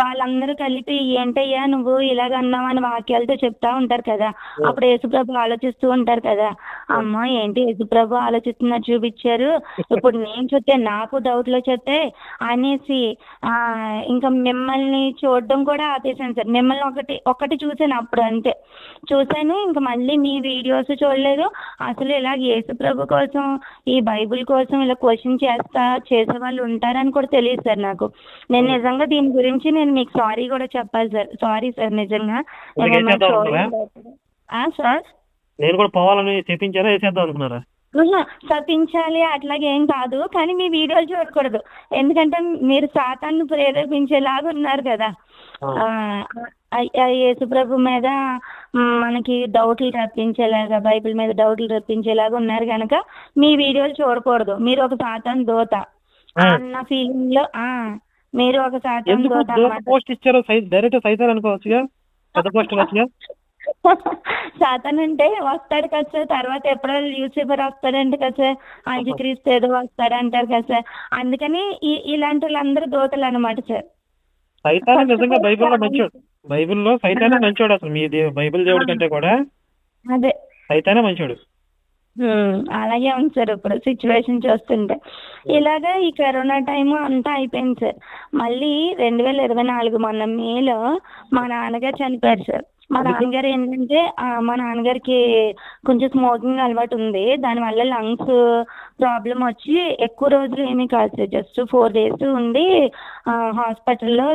వాళ్ళందరూ కలిపి ఏంటయ్యా నువ్వు ఇలాగ అన్నావు అని వాక్యాలతో చెప్తా ఉంటారు కదా. అప్పుడు యేసుప్రభు ఆలోచిస్తూ ఉంటారు కదా, అమ్మ ఏంటి యేసుప్రభు ఆలోచిస్తున్నట్టు చూపించారు, ఇప్పుడు నేను చూస్తే నాకు డౌట్లు వచ్చేస్తాయి అనేసి ఇంకా మిమ్మల్ని చూడడం కూడా ఆపేసాను సార్. మిమ్మల్ని ఒకటి చూసాను అప్పుడు, అంతే చూసాను. ఇంకా మళ్ళీ మీ వీడియోస్ చూడలేదు. అసలు ఇలా యేసుప్రభు కోసం, ఈ బైబిల్ కోసం ఇలా క్వశ్చన్ చేసే వాళ్ళు ఉంటారని కూడా తెలియదు సార్ నాకు. నేను నిజంగా దీని గురించి నేను మీకు సారీ కూడా చెప్పాలి సార్. సారీ సార్ నిజంగా. సార్ నేను కూడా పోవాలని చెప్పించారా, చేద్దాం అనుకున్నారా? తప్పించాలి అట్లాగే ఏం కాదు, కానీ మీ వీడియోలు చూడకూడదు. ఎందుకంటే మీరు సాతాన్ని ప్రేరేపించేలాగా ఉన్నారు కదా. యేసుప్రభు మీద మనకి డౌట్లు రప్పించేలాగా, బైబిల్ మీద డౌట్లు రప్పించేలాగా ఉన్నారు కనుక మీ వీడియోలు చూడకూడదు. మీరు ఒక సాతాను దోత అన్న ఫీలింగ్ లో మీరు ఒక సాతాను దోత పోస్ట్ ఇచ్చారు. డైరెక్ట్ సైతాన్ అనుకోవచ్చుగా, పెద్ద పోస్ట్ వచ్చుగా. సాతాన్ అంటే వస్తాడు కదా సార్, తర్వాత ఎప్పుడో యూట్యూబర్ వస్తాడంట కదా సార్, అంత్యక్రీస్తు ఏదో వస్తాడంటారు కదా సార్. అందుకని ఇలాంటి వాళ్ళందరూ దోతలు అనమాట సార్. సైతాన్ నిజంగా బైబిల్లో మంచోడు. బైబిల్లో సైతానే మంచోడు. అసలు మీ బైబిల్ దేవుడి కంటే కూడా అదే సైతానే మంచోడు. అలాగే ఉంది సార్ ఇప్పుడు సిచ్యువేషన్ చూస్తుంటే. ఇలాగా ఈ కరోనా టైం అంతా అయిపోయింది సార్. మళ్ళీ 2024 మొన్న మేలో మా నాన్నగారు చనిపోయారు సార్. మా నాన్నగారు ఏంటంటే మా నాన్నగారికి కొంచెం స్మోకింగ్ అలవాటు ఉంది. దానివల్ల లంగ్స్ ప్రాబ్లం వచ్చి ఎక్కువ రోజులు ఏమీ కాదు సార్, జస్ట్ 4 days ఉండి హాస్పిటల్లో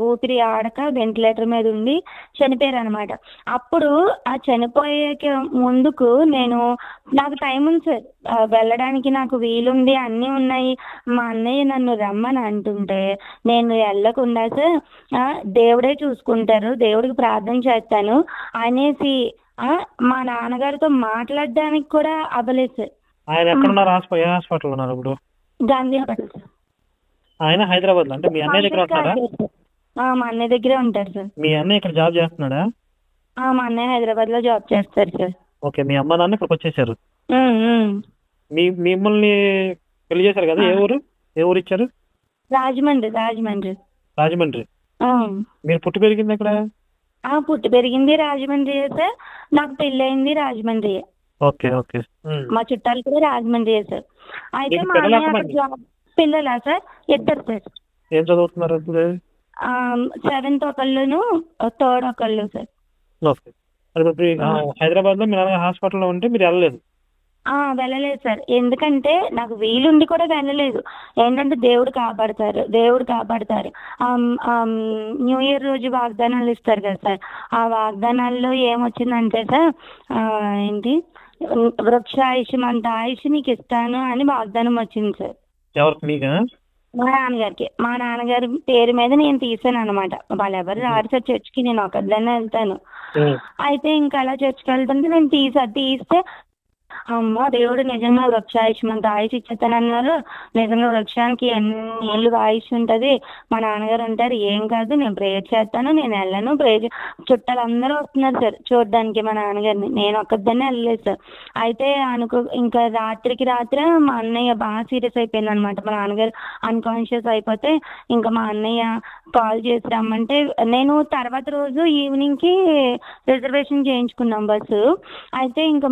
ఊపిరి ఆడక వెంటిలేటర్ మీద ఉండి చనిపోయారు అనమాట. అప్పుడు ఆ చనిపోయే ముందుకు నాకు టైం ఉంది సార్, వెళ్ళడానికి నాకు వీలుంది, అన్నీ ఉన్నాయి. మా అన్నయ్య నన్ను రమ్మని అంటుంటే నేను వెళ్ళకుండా సార్ దేవుడే చూసుకుంటారు, దేవుడికి ప్రార్థన చేస్తాను అనేసి మా నాన్నగారితో మాట్లాడడానికి కూడా అవ్వలేదు సార్. ఆయన ఎక్కడున్నారు? హాస్పిటల్ ఉన్నారు ఇప్పుడు? Gandhi hospital sir. ఆయన హైదరాబాద్ లో? అంటే మీ అన్నయ్య దగ్గర ఉంటున్నారా? మా అన్నయ్య దగ్గరే ఉంటారు సార్. మీ అన్నయ్య ఇక్కడ జాబ్ చేస్తున్నాడా? మా అన్నయ్య హైదరాబాద్ లో జాబ్ చేస్తారు సార్. ఓకే, మీ అమ్మ నాన్న ఇక్కడికి వచ్చేసారు. ఉమ్, ఉమ్. మిమ్మల్ని పెళ్లి చేశారు కదా, ఏ ఊరు ఇచ్చారు? రాజమండ్రి, రాజమండ్రి. రాజమండ్రి. మీరు పుట్టి పెరిగింది ఎక్కడ? పుట్టి పెరిగింది రాజమండ్రి సార్, నాకు పెళ్లి అయింది రాజమండ్రి. Okay okay. మా చుట్టాలు కూడా రాజమండ్రి సార్. అయితే మా అన్నయ్య జాబ్. పిల్లలా సార్? ఇద్దరు సార్. ఏం చదువుతున్నారు? 7th ఒకళ్ళును, 3rd ఒకళ్ళు సార్. ఓకే. హైదరాబాద్ లో మీ నాన్న హాస్పిటల్లో ఉంటే మీరు వెళ్ళలేదు? వెళ్ళలేదు సార్, ఎందుకంటే నాకు వీలుండి కూడా వెళ్ళలేదు. ఏంటంటే దేవుడు కాపాడతారు, దేవుడు కాపాడతారు. న్యూ ఇయర్ రోజు వాగ్దానాలు ఇస్తారు కదా సార్, ఆ వాగ్దానాల్లో ఏమొచ్చిందంటే సార్, ఏంటి, వృక్షాయుష్మంత ఆయుష్ నీకు ఇస్తాను అని వాగ్దానం వచ్చింది సార్. ఎవరికి? మీకా? మా నాన్నగారికి. మా నాన్నగారి పేరు మీద నేను తీసాను అనమాట. వాళ్ళు ఎవరు రారు సార్ చర్చికి, నేను ఒకదాన్నే వెళ్తాను. అయితే ఇంకా అలా చర్చికి వెళ్తుంటే నేను తీస్తే అమ్మ దేవుడు నిజంగా వృక్షాయుష్మంత ఆయుష్ ఇచ్చేస్తానన్నారు, నిజంగా వృక్షానికి ఎన్ని ఏళ్ళు ఆయుష్ ఉంటుంది, మా నాన్నగారు అంటారు ఏం కాదు నేను ప్రేయర్ చేస్తాను, నేను వెళ్ళను. చుట్టాలు అందరూ వస్తున్నారు సార్ చూడడానికి మా నాన్నగారిని, నేను ఒక్కదాన్నే వెళ్ళలేదు సార్. అయితే ఇంకా రాత్రికి రాత్రే మా అన్నయ్య బాగా సీరియస్ అయిపోయింది అనమాట. మా నాన్నగారు అన్కాన్షియస్ అయిపోతే ఇంకా మా అన్నయ్య కాల్ చేసి రమ్మంటే, నేను తర్వాత రోజు ఈవినింగ్ కి రిజర్వేషన్ చేయించుకున్నాం బస్సు. అయితే ఇంకా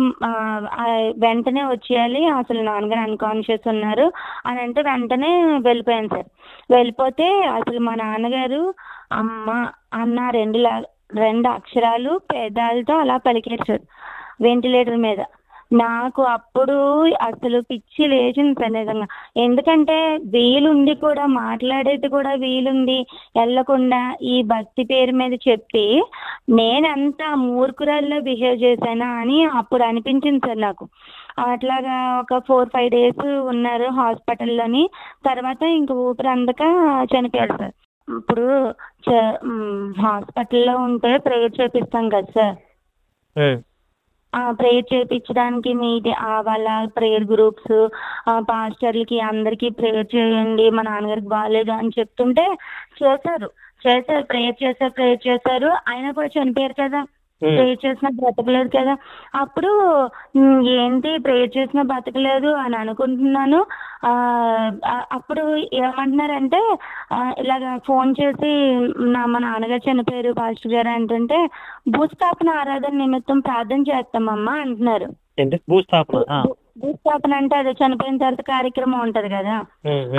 వెంటనే వచ్చేయాలి, అసలు నాన్నగారు అన్కాన్షియస్ ఉన్నారు అని అంటే వెంటనే వెళ్ళిపోయాను సార్. వెళ్ళిపోతే అసలు మా నాన్నగారు అమ్మ అన్న 2 అక్షరాలు పేదాలతో అలా పలికారు సార్ వెంటిలేటర్ మీద. నాకు అప్పుడు అసలు పిచ్చి లేచింది సార్ నిజంగా. ఎందుకంటే వీలుండి కూడా, మాట్లాడేది కూడా వీలుండి వెళ్ళకుండా ఈ భక్తి పేరు మీద చెప్పి నేనంత మూర్ఖురాల్లో బిహేవ్ చేశానా అని అప్పుడు అనిపించింది సార్ నాకు. అట్లాగా ఒక 4-5 days ఉన్నారు హాస్పిటల్లోని. తర్వాత ఇంక ఊపిరి అందక చనిపోయారు సార్. ఇప్పుడు హాస్పిటల్లో ఉంటే ప్రేయర్ చేపిస్తాం కదా సార్, ప్రేయర్ చేయించడానికి వాళ్ళ ప్రేయర్ గ్రూప్స్, పాస్టర్లకి అందరికి ప్రేయర్ చేయండి, మా నాన్నగారికి బాగాలేదు అని చెప్తుంటే చేశారు, ప్రేయర్ చేశారు. అయినా కూడా చనిపోయారు కదా, ప్రేయర్ చేసినా బ్రతకలేదు కదా. అప్పుడు ఏంటి ప్రేయర్ చేసినా బ్రతకలేదు అని అనుకుంటున్నాను. అప్పుడు ఏమంటున్నారంటే ఇలాగ ఫోన్ చేసి మా నాన్నగారు చనిపోయారు పాస్టర్ గారు అంటుంటే, భూస్థాపన ఆరాధన నిమిత్తం ప్రార్థన చేస్తామమ్మా అంటున్నారు. భూస్థాపన అంటే అదే చనిపోయిన తర్వాత కార్యక్రమం ఉంటది కదా,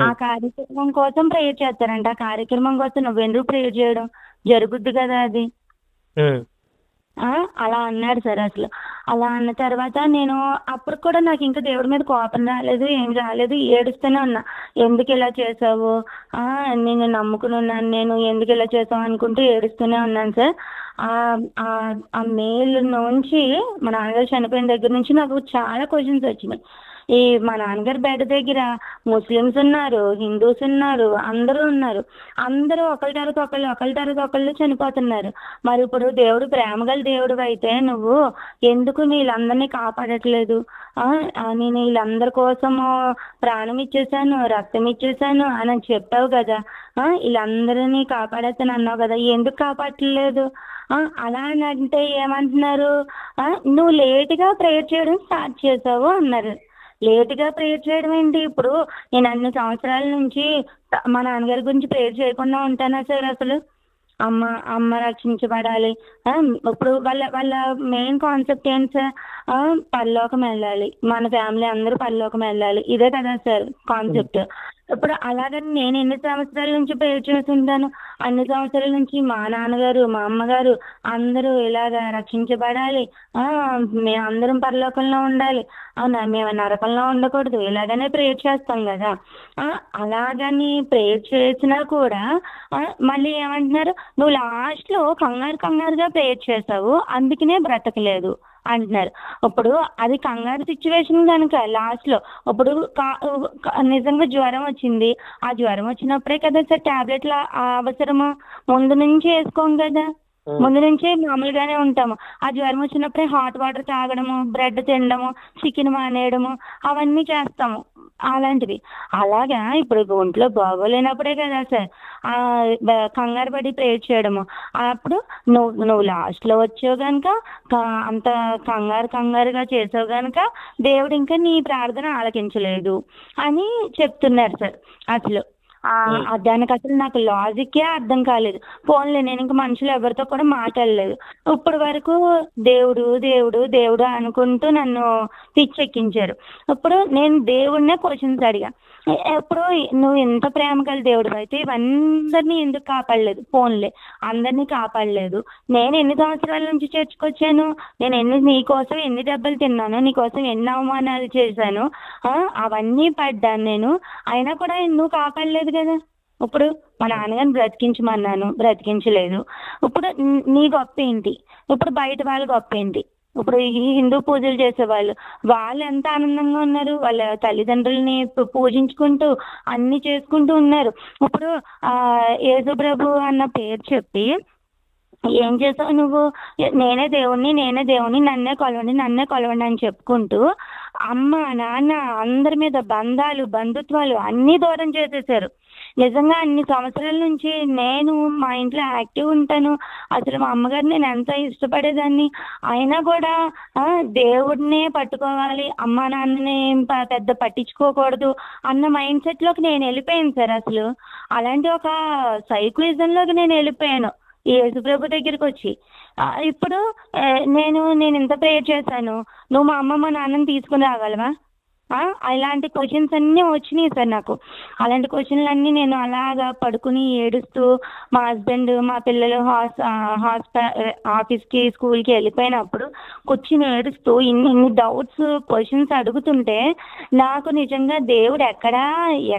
ఆ కార్యక్రమం కోసం ప్రేయర్ చేస్తారంట. ఆ కార్యక్రమం కోసం నువ్వెందుకు ప్రేయర్ చేయడం, జరుగుద్ది కదా అది. అలా అన్నాడు సార్. అసలు అలా అన్న తర్వాత నేను అప్పుడు కూడా నాకు ఇంకా దేవుడి మీద కోపం రాలేదు, ఏం రాలేదు, ఏడుస్తూనే ఉన్నా. ఎందుకు ఇలా చేసావు, నేను నమ్ముకుని ఉన్నాను, నేను ఎందుకు ఇలా చేసావు అనుకుంటూ ఏడుస్తూనే ఉన్నాను సార్. ఆ మెయిల్ నుంచి మా నాన్నగారు చనిపోయిన దగ్గర నుంచి నాకు చాలా క్వశ్చన్స్ వచ్చినాయి. మా నాన్నగారి బెడ్ దగ్గర ముస్లిమ్స్ ఉన్నారు, హిందూస్ ఉన్నారు, అందరూ ఉన్నారు. అందరూ ఒకరి తర్వాత ఒకళ్ళు చనిపోతున్నారు. మరి ఇప్పుడు దేవుడు ప్రేమగల దేవుడు అయితే నువ్వు ఎందుకు వీళ్ళందరినీ కాపాడట్లేదు? నేను వీళ్ళందరి కోసము ప్రాణం ఇచ్చేసాను, రక్తం ఇచ్చేసాను అని చెప్పావు కదా, వీళ్ళందరినీ కాపాడేస్తాను అన్నావు కదా, ఎందుకు కాపాడట్లేదు? అలా అని అంటే ఏమంటున్నారు, నువ్వు లేటుగా ప్రేయర్ చేయడం స్టార్ట్ చేసావు అన్నారు. లేటుగా ప్రేయర్ చేయడం ఏంటి? ఇప్పుడు నేను అన్ని సంవత్సరాల నుంచి మా నాన్నగారి గురించి ప్రేయర్ చేయకుండా ఉంటానా సార్? అసలు అమ్మ రక్షించబడాలి. ఇప్పుడు వాళ్ళ మెయిన్ కాన్సెప్ట్ ఏంటి సార్? పరలోకం వెళ్ళాలి, మన ఫ్యామిలీ అందరూ పరలోకం వెళ్ళాలి, ఇదే కదా సార్ కాన్సెప్ట్. ఇప్పుడు అలాగని నేను ఎన్ని సంవత్సరాల నుంచి ప్రేయర్ చేస్తుంటాను, అన్ని సంవత్సరాల నుంచి మా నాన్నగారు మా అమ్మగారు అందరూ ఇలాగ రక్షించబడాలి, మేమందరం పరలోకంలో ఉండాలి, అవునా, మేము నరకంలో ఉండకూడదు, ఇలాగనే ప్రేయర్ చేస్తాం కదా. అలాగని ప్రేయర్ చేసినా కూడా మళ్ళీ ఏమంటున్నారు, నువ్వు లాస్ట్లో కంగారుగా ప్రేయర్ చేసావు అందుకనే బ్రతకలేదు అంటున్నారు. ఇప్పుడు అది కంగారు సిచ్యువేషన్ కనుక లాస్ట్లో, ఇప్పుడు నిజంగా జ్వరం వచ్చింది, ఆ జ్వరం వచ్చినప్పుడే కదా సార్ టాబ్లెట్ల అవసరము, ముందు నుంచి వేసుకోం కదా, ముందు నుంచే మామూలుగానే ఉంటాము. ఆ జ్వరం వచ్చినప్పుడే హాట్ వాటర్ తాగడము, బ్రెడ్ తినడము, చికెన్ మానేయడము అవన్నీ చేస్తాము. అలాంటివి. అలాగా ఇప్పుడు ఒంట్లో బాగోలేనప్పుడే కదా సార్ కంగారు పడి ప్రేయర్ చేయడము. అప్పుడు నువ్వు లాస్ట్‌లో వచ్చావు గనుక అంత కంగారుగా చేసావు గనుక దేవుడు ఇంకా నీ ప్రార్థన ఆలకించలేదు అని చెప్తున్నారు సార్ అసలు. దానికి అసలు నాకు లాజిక్కే అర్థం కాలేదు. పోన్లే నేను ఇంకా మనుషులు ఎవరితో కూడా మాట్లాడలేదు. ఇప్పటి వరకు దేవుడు దేవుడు దేవుడు అనుకుంటూ నన్ను పిచ్చెక్కించారు. ఇప్పుడు నేను దేవుడినే క్వశ్చన్స్ అడిగా. ఎప్పుడు నువ్వు ఎంత ప్రేమ గల దేవుడు అయితే ఇవందరినీ ఎందుకు కాపాడలేదు? పోన్లే అందరినీ కాపాడలేదు. నేను ఎన్ని సంవత్సరాల నుంచి చర్చకొచ్చాను, నేను నీకోసం ఎన్ని దెబ్బలు తిన్నాను, నీకోసం ఎన్ని అవమానాలు చేశాను, అవన్నీ పడ్డాను నేను. అయినా కూడా నువ్వు కాపాడలేదు కదా. ఇప్పుడు మా నాన్నగారిని బ్రతికించమన్నాను, బ్రతికించలేదు. ఇప్పుడు నీ గొప్ప ఏంటి? ఇప్పుడు బయట వాళ్ళ గొప్ప ఏంటి? ఇప్పుడు ఈ హిందూ పూజలు చేసేవాళ్ళు వాళ్ళు ఎంత ఆనందంగా ఉన్నారు, వాళ్ళ తల్లిదండ్రుల్ని పూజించుకుంటూ అన్ని చేసుకుంటూ ఉన్నారు. ఇప్పుడు యేసు ప్రభు అన్న పేరు చెప్పి ఏం చేసావు నువ్వు? నేనే దేవుణ్ణి నన్నే కొలవండి అని చెప్పుకుంటూ అమ్మ నాన్న అందరి మీద బంధుత్వాలు అన్నీ దూరం చేసేసారు. నిజంగా అన్ని సంవత్సరాల నుంచి నేను మా ఇంట్లో యాక్టివ్ ఉంటాను. అసలు మా అమ్మగారిని నేను ఎంత ఇష్టపడేదాన్ని. అయినా కూడా దేవుడినే పట్టుకోవాలి, అమ్మ నాన్నని పెద్ద పట్టించుకోకూడదు అన్న మైండ్ సెట్లోకి నేను వెళ్ళిపోయాను సార్. అసలు అలాంటి ఒక సైకోయిజంలోకి నేను వెళ్ళిపోయాను ఈ యేసుప్రభు దగ్గరికి వచ్చి. ఇప్పుడు నేను ఇంత ప్రేయర్ చేశాను, నువ్వు మా అమ్మ మా నాన్నని తీసుకుని రాగలవా? అలాంటి క్వశ్చన్స్ అన్నీ వచ్చినాయి సార్ నాకు. అలాంటి క్వశ్చన్లు అన్నీ నేను అలాగా పడుకుని ఏడుస్తూ మా హస్బెండ్ మా పిల్లలు ఆఫీస్కి స్కూల్కి వెళ్ళిపోయినప్పుడు కూర్చుని ఏడుస్తూ ఇన్ని డౌట్స్ క్వశ్చన్స్ అడుగుతుంటే నాకు నిజంగా దేవుడు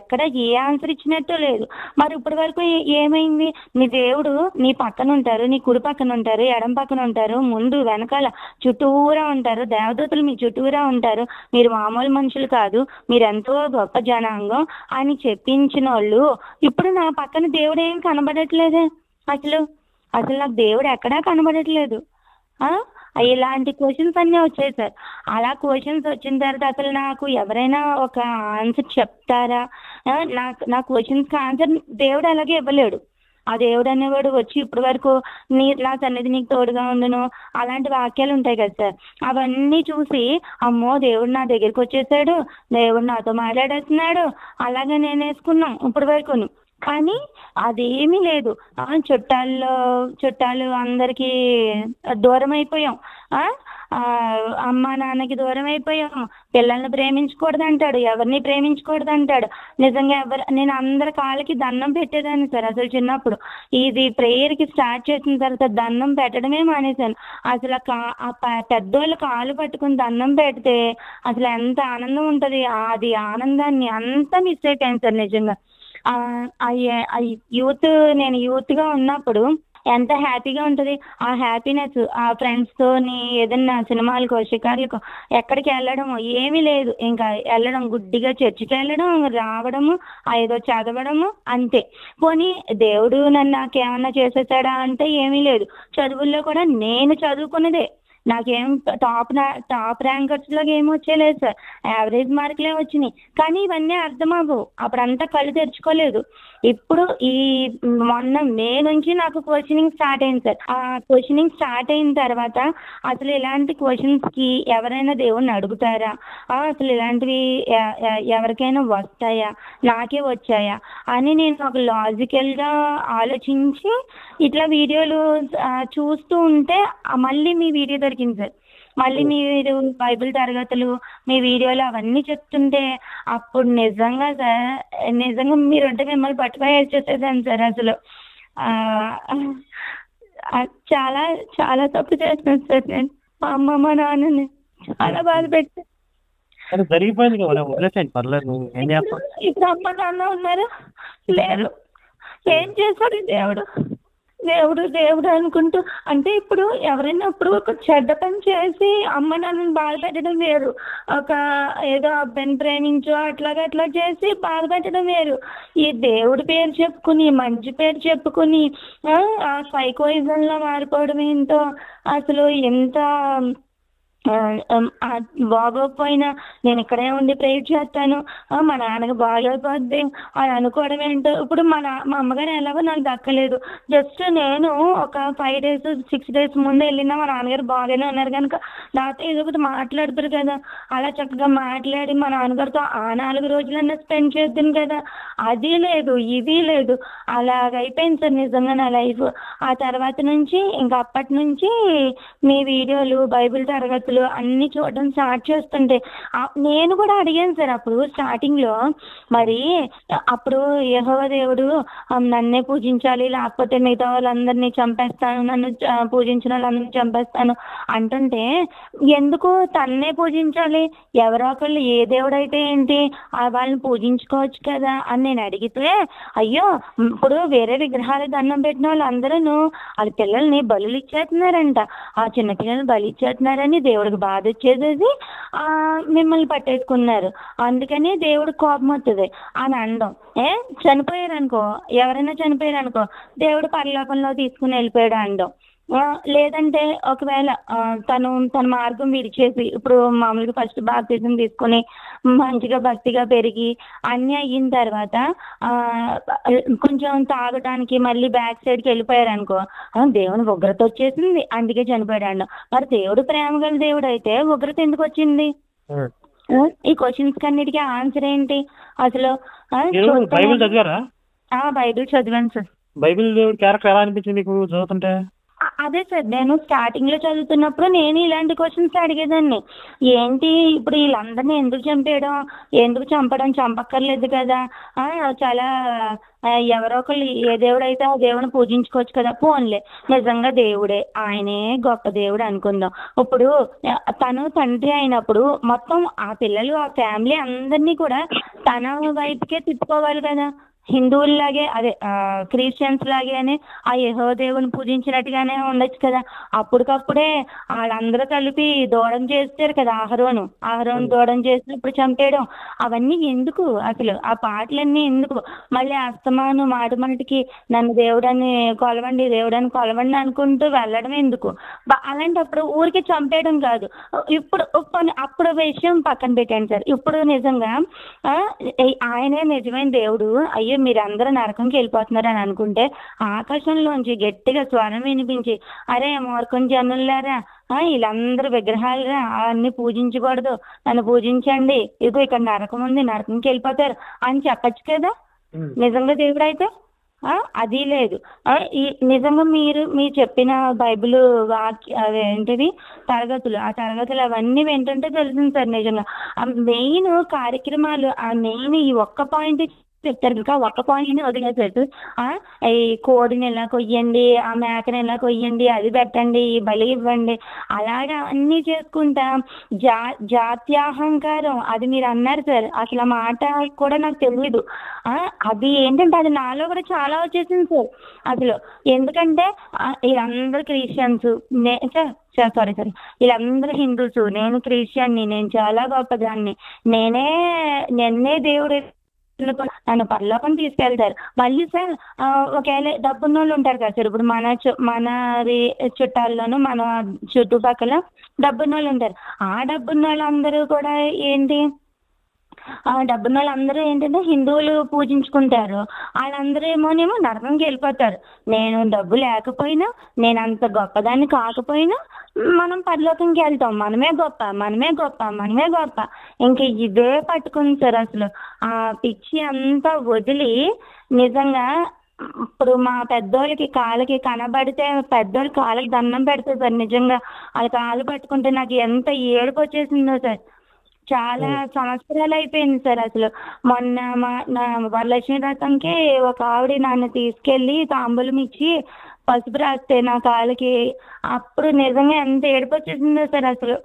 ఎక్కడ ఏ ఆన్సర్ ఇచ్చినట్టు లేదు. మరి ఇప్పటి వరకు ఏమైంది? నీ దేవుడు నీ పక్కన ఉంటారు, నీ కుడి పక్కన ఉంటారు, ఎడం పక్కన ఉంటారు, ముందు వెనకాల చుట్టూరా ఉంటారు, దేవదూతలు మీ చుట్టూరా ఉంటారు, మీరు మామూలు మనుషులు కాదు, మీరెంతో గొప్ప జనాంగం అని చెప్పించిన వాళ్ళు ఇప్పుడు నా పక్కన దేవుడు ఏం కనబడట్లేదే. అసలు నాకు దేవుడు ఎక్కడా కనబడట్లేదు. ఇలాంటి క్వశ్చన్స్ అన్నీ వచ్చాయి సార్. అలా క్వశ్చన్స్ వచ్చిన తర్వాత అసలు నాకు ఎవరైనా ఒక ఆన్సర్ చెప్తారా? నా క్వశ్చన్స్కి ఆన్సర్ దేవుడు అలాగే ఇవ్వలేడు. ఆ దేవుడు అనేవాడు వచ్చి ఇప్పటి వరకు నా సన్నిధి నీకు తోడుగా ఉండును అలాంటి వాక్యాలు ఉంటాయి కదా సార్. అవన్నీ చూసి అమ్మో దేవుడు నా దగ్గరికి వచ్చేసాడు, దేవుడు నాతో మాట్లాడేస్తున్నాడు అలాగే నేను వేసుకున్నాం ఇప్పటి వరకును. కానీ అదేమీ లేదు. చుట్టాలు అందరికీ దూరం అయిపోయాం, అమ్మ నాన్నకి దూరం అయిపోయాం, పిల్లల్ని ప్రేమించకూడదు అంటాడు, ఎవరిని ప్రేమించకూడదు అంటాడు. నిజంగా నేను అందరి కాళ్ళకి దండం పెట్టేదాన్ని సార్. అసలు చిన్నప్పుడు ఇది ప్రేయర్కి స్టార్ట్ చేసిన తర్వాత దండం పెట్టడమే మానేశాను. అసలు పెద్దోళ్ళు కాళ్ళు పట్టుకుని దండం పెడితే అసలు ఎంత ఆనందం ఉంటుంది. అది ఆనందాన్ని అంతా మిస్ అయిపోయాను సార్ నిజంగా. నేను యూత్గా ఉన్నప్పుడు ఎంత హ్యాపీగా ఉంటుంది. ఆ హ్యాపీనెస్ ఆ ఫ్రెండ్స్తోని ఏదన్నా సినిమాలకు షికారులకు ఎక్కడికి వెళ్ళడము ఏమీ లేదు. ఇంకా వెళ్ళడం గుడ్డిగా చర్చికి వెళ్ళడం, రావడము, ఏదో చదవడము అంతే. పోనీ దేవుడు నన్ను నాకేమన్నా చేసేసాడా అంటే ఏమీ లేదు. చదువుల్లో కూడా నేను చదువుకున్నదే, నాకేం టాప్ ర్యాంకర్స్లోకి ఏమి వచ్చేలేదు సార్, యావరేజ్ మార్కులే వచ్చినాయి. కానీ ఇవన్నీ అర్థం అవ్వవు, అప్పుడంతా కళ్ళు తెరుచుకోలేదు. ఇప్పుడు మొన్న మే నుంచి నాకు క్వశ్చనింగ్ స్టార్ట్ అయింది సార్. ఆ క్వశ్చనింగ్ స్టార్ట్ అయిన తర్వాత అసలు ఇలాంటి క్వశ్చన్స్కి ఎవరైనా దేవుణ్ణి అడుగుతారా, అసలు ఇలాంటివి ఎవరికైనా వస్తాయా, నాకే వచ్చాయా అని నేను ఒక లాజికల్గా ఆలోచించి ఇట్లా వీడియోలు చూస్తూ ఉంటే మళ్ళీ మీ వీడియో దొరికింది సార్. మళ్ళీ మీరు బైబిల్ తరగతులు మీ వీడియోలు అవన్నీ చెప్తుంటే అప్పుడు నిజంగా మీరంటే మిమ్మల్ని పట్టుకొని చేసేదాన్ని సార్. అసలు చాలా చాలా తప్పు చేస్తున్నాను సార్. నేను మా అమ్మ మా నాన్నని చాలా బాధ పెట్టాను. ఇప్పుడు అమ్మ నాన్న ఉన్నారు లేరు, ఏం చేశాడు దేవుడు అనుకుంటూ. అంటే ఇప్పుడు ఎవరైనా ఇప్పుడు ఒక చెడ్డ పని చేసి అమ్మ నాన్నని బాధ పెట్టడం వేరు, ఒక ఏదో అబ్బాయిని ప్రేమించో అట్లా చేసి బాధ పెట్టడం వేరు. ఈ దేవుడి పేరు చెప్పుకుని మంచి పేరు చెప్పుకుని ఆ సైకోయిజంలో మారిపోవడం ఏంటో అసలు ఎంత బాగోకపోయినా నేను ఇక్కడే ఉండి ప్రేయర్ చేస్తాను, మా నాన్నకి బాగైపోద్ది అని అనుకోవడం ఏంటో. ఇప్పుడు మా అమ్మగారు ఎలాగో నాకు దక్కలేదు. జస్ట్ నేను ఒక 5 days 6 days ముందు వెళ్ళినా మా నాన్నగారు బాగానే ఉన్నారు కనుక నాతో ఏదో ఒకటి మాట్లాడతారు కదా, అలా చక్కగా మాట్లాడి మా నాన్నగారితో ఆ 4 రోజులన్నా స్పెండ్ చేద్దాను కదా. అది లేదు, ఇది లేదు, అలాగైపోయింది సార్ నిజంగా నా లైఫ్. ఆ తర్వాత నుంచి ఇంకా అప్పటి నుంచి మీ వీడియోలు, బైబిల్ తరగతులు అన్ని చూడడం స్టార్ట్ చేస్తుంటే నేను కూడా అడిగాను సార్ అప్పుడు స్టార్టింగ్ లో, మరి అప్పుడు యెహోవా దేవుడు నన్నే పూజించాలి లేకపోతే మిగతా వాళ్ళందరినీ చంపేస్తాను, నన్ను పూజించిన వాళ్ళందరినీ చంపేస్తాను అంటుంటే ఎందుకు తన్నే పూజించాలి, ఎవరో ఒకళ్ళు ఏ దేవుడైతే ఏంటి వాళ్ళని పూజించుకోవచ్చు కదా అని నేను అడిగితే, అయ్యో ఇప్పుడు వేరే విగ్రహాలకు దండం పెట్టిన వాళ్ళందరూ వాళ్ళ పిల్లల్ని బలులు ఇచ్చేస్తున్నారంట, ఆ చిన్నపిల్లల్ని బలి ఇచ్చేస్తున్నారని దేవుడికి బాధ వచ్చేది, మిమ్మల్ని పట్టేసుకున్నారు అందుకని దేవుడికి కోపం వస్తుంది అని అనడం. చనిపోయారనుకో, ఎవరైనా చనిపోయారనుకో దేవుడు పరలోకంలో తీసుకుని వెళ్ళిపోయాడు అనడం. లేదంటే ఒకవేళ తన మార్గం విడిచేసి ఇప్పుడు మామూలుగా ఫస్ట్ బాప్తిజం తీసుకుని మంచిగా భక్తిగా పెరిగి అన్నీ అయిన తర్వాత కొంచెం తాగటానికి మళ్ళీ బ్యాక్ సైడ్కి వెళ్ళిపోయారు అనుకో, దేవుని ఉగ్రత వచ్చేసింది అందుకే చనిపోయాడు అన్న. మరి దేవుడు ప్రేమ గల దేవుడు అయితే ఉగ్రత ఎందుకు వచ్చింది? ఈ క్వశ్చన్స్ కన్నిటికీ ఆన్సర్ ఏంటి అసలు? బైబిల్ చదివారా? బైబిల్ చదివాను సార్. బైబిల్ దేవుడి క్యారెక్టర్ ఎలా అనిపించింది మీకు చదువుతుంటే? అదే సార్, నేను స్టార్టింగ్ లో చదువుతున్నప్పుడు నేను ఇలాంటి క్వశ్చన్స్ అడిగేదాన్ని. ఏంటి ఇప్పుడు వీళ్ళందరినీ ఎందుకు చంపేయడం, ఎందుకు చంపక్కర్లేదు కదా, చాలా ఎవరో ఒకళ్ళు ఏ దేవుడు అయితే ఆ దేవుని పూజించుకోవచ్చు కదా, పోన్లే నిజంగా దేవుడే ఆయనే గొప్ప దేవుడు అనుకుందాం. ఇప్పుడు తను తండ్రి అయినప్పుడు మొత్తం ఆ పిల్లలు ఆ ఫ్యామిలీ అందరినీ కూడా తన వైపుకే తిప్పుకోవాలి కదా, హిందువుల్లాగే అదే క్రిస్టియన్స్ లాగే ఆ యెహోవా దేవుని పూజించినట్టుగానే ఉండొచ్చు కదా. అప్పటికప్పుడే వాళ్ళందరూ కలిపి దూడం చేస్తారు కదా, ఆహరోను దూడం చేసినప్పుడు చంపేయడం అవన్నీ ఎందుకు అసలు? ఆ పాటలన్నీ ఎందుకు? మళ్ళీ అస్తమాను మాటికి నన్ను దేవుడని కొలవండి అనుకుంటూ వెళ్ళడం ఎందుకు? అలాంటప్పుడు ఊరికి చంపేయడం కాదు. ఇప్పుడు అప్పుడు విషయం పక్కన పెట్టండి సార్, ఇప్పుడు నిజంగా ఆయనే నిజమైన దేవుడు, అయ్యో మీరందరూ నరకంకి వెళ్ళిపోతున్నారు అని అనుకుంటే ఆకాశంలోంచి గట్టిగా స్వరం వినిపించి, అరే మూర్ఖం జనులారా, వీళ్ళందరూ విగ్రహాలుగా అవన్నీ పూజించకూడదు, నన్ను పూజించండి, ఇదిగో ఇక్కడ నరకం ఉంది, నరకంకి వెళ్ళిపోతారు అని చెప్పచ్చు కదా నిజంగా దేవుడు అయితే. అది లేదు. నిజంగా మీరు చెప్పిన బైబిల్ అదేంటిది తరగతులు, ఆ తరగతులు అవన్నీ వింటుంటే తెలిసింది సార్ నిజంగా మెయిన్ కార్యక్రమాలు, ఆ మెయిన్ ఈ ఒక్క పాయింట్ చెప్తారు ఇంకా ఒక్క పాయింట్ వదిలేసారు. ఈ కోడిని ఎలా కొయ్యండి, ఆ మేకని ఎలా కొయ్యండి, అది పెట్టండి, బలి ఇవ్వండి, అలాగా అన్నీ చేసుకుంటా జాత్యాహంకారం అది మీరు అన్నారు సార్, అసలు ఆ మాట కూడా నాకు తెలియదు. అది ఏంటంటే అది నాలో కూడా చాలా వచ్చేసింది సార్ అసలు. ఎందుకంటే వీళ్ళందరూ క్రిస్టియన్స్, సారీ వీళ్ళందరూ హిందూస్, నేను క్రిస్టియన్ని, నేను చాలా గొప్పదాన్ని, నేనే దేవుడు నన్ను పరలోకం తీసుకెళ్తారు. మళ్ళీ సార్ ఒకవేళ డబ్బున్న వాళ్ళు ఉంటారు కదా సార్, ఇప్పుడు మన చుట్టాల్లోనూ మన చుట్టుపక్కల డబ్బున్న వాళ్ళు ఉంటారు. ఆ డబ్బున్న వాళ్ళందరూ కూడా డబ్బున్న వాళ్ళందరూ ఏంటంటే హిందువులు పూజించుకుంటారు, వాళ్ళందరూ ఏమోనేమో నరకంకి వెళ్ళిపోతారు. నేను డబ్బు లేకపోయినా, నేను అంత గొప్పదాన్ని కాకపోయినా మనం పరలోకంకి వెళ్తాం, మనమే గొప్ప ఇంక ఇదే పట్టుకుంది సార్ అసలు. ఆ పిచ్చి అంతా వదిలి నిజంగా ఇప్పుడు మా పెద్దోళ్ళకి కాళ్ళకి కనబడితే పెద్దోళ్ళు కాళ్ళకి దండం పెడతారు సార్. నిజంగా వాళ్ళ కాళ్ళు పట్టుకుంటే నాకు ఎంత ఏడుపు వచ్చేసిందో సార్. చాలా సంవత్సరాలు అయిపోయింది సార్ అసలు. మొన్న నా వరలక్ష్మి వ్రతంకి ఒక ఆవిడ నన్ను తీసుకెళ్ళి తాంబూలం ఇచ్చి పసుపు రాస్తే నా కాళ్ళకి, అప్పుడు నిజంగా ఎంత ఏడుపు వచ్చేసిందో సార్ అసలు.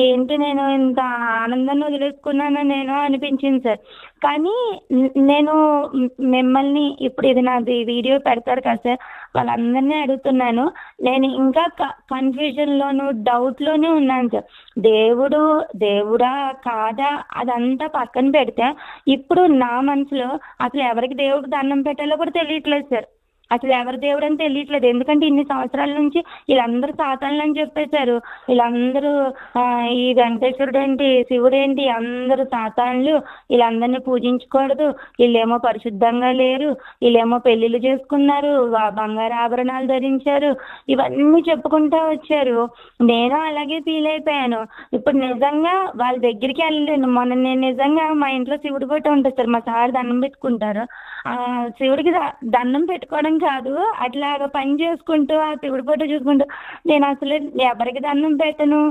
ఏంటి నేను ఇంత ఆనందాన్ని వదిలేసుకున్నాను నేను అనిపించింది సార్. కానీ నేను మిమ్మల్ని ఇప్పుడు ఇది నాది వీడియో పెడతారు కదా సార్, వాళ్ళందరినీ అడుగుతున్నాను. నేను ఇంకా కన్ఫ్యూజన్లోను డౌట్లోనే ఉన్నాను సార్. దేవుడా కాదా అదంతా పక్కన పెడితే ఇప్పుడు నా మనసులో అసలు ఎవరికి దేవుడికి దండం పెట్టాలో కూడా తెలియట్లేదు సార్. అసలు ఎవరి దేవుడు అని తెలియట్లేదు. ఎందుకంటే ఇన్ని సంవత్సరాల నుంచి వీళ్ళందరూ సాతాన్లు అని చెప్పేశారు. వీళ్ళందరూ ఈ వెంకటేశ్వరుడు ఏంటి, శివుడు ఏంటి, అందరూ సాతాన్లు, వీళ్ళందరినీ పూజించకూడదు, వీళ్ళేమో పరిశుద్ధంగా లేరు, వీళ్ళేమో పెళ్లిళ్ళు చేసుకున్నారు, బంగారు ఆభరణాలు ధరించారు, ఇవన్నీ చెప్పుకుంటూ వచ్చారు. నేను అలాగే ఫీల్ అయిపోయాను. ఇప్పుడు నిజంగా వాళ్ళ దగ్గరికి వెళ్ళలేను. మొన్న నేను నిజంగా మా ఇంట్లో శివుడి ఫోటో ఉంటుంది సార్, మా సార్ దండం పెట్టుకుంటారు. శివుడికి దండం పెట్టుకోవడం కాదు, అట్లాగా పని చేసుకుంటూ ఆ శివుడి ఫోటో చూసుకుంటూ నేను అసలు ఎవరికి దండం పెట్టను,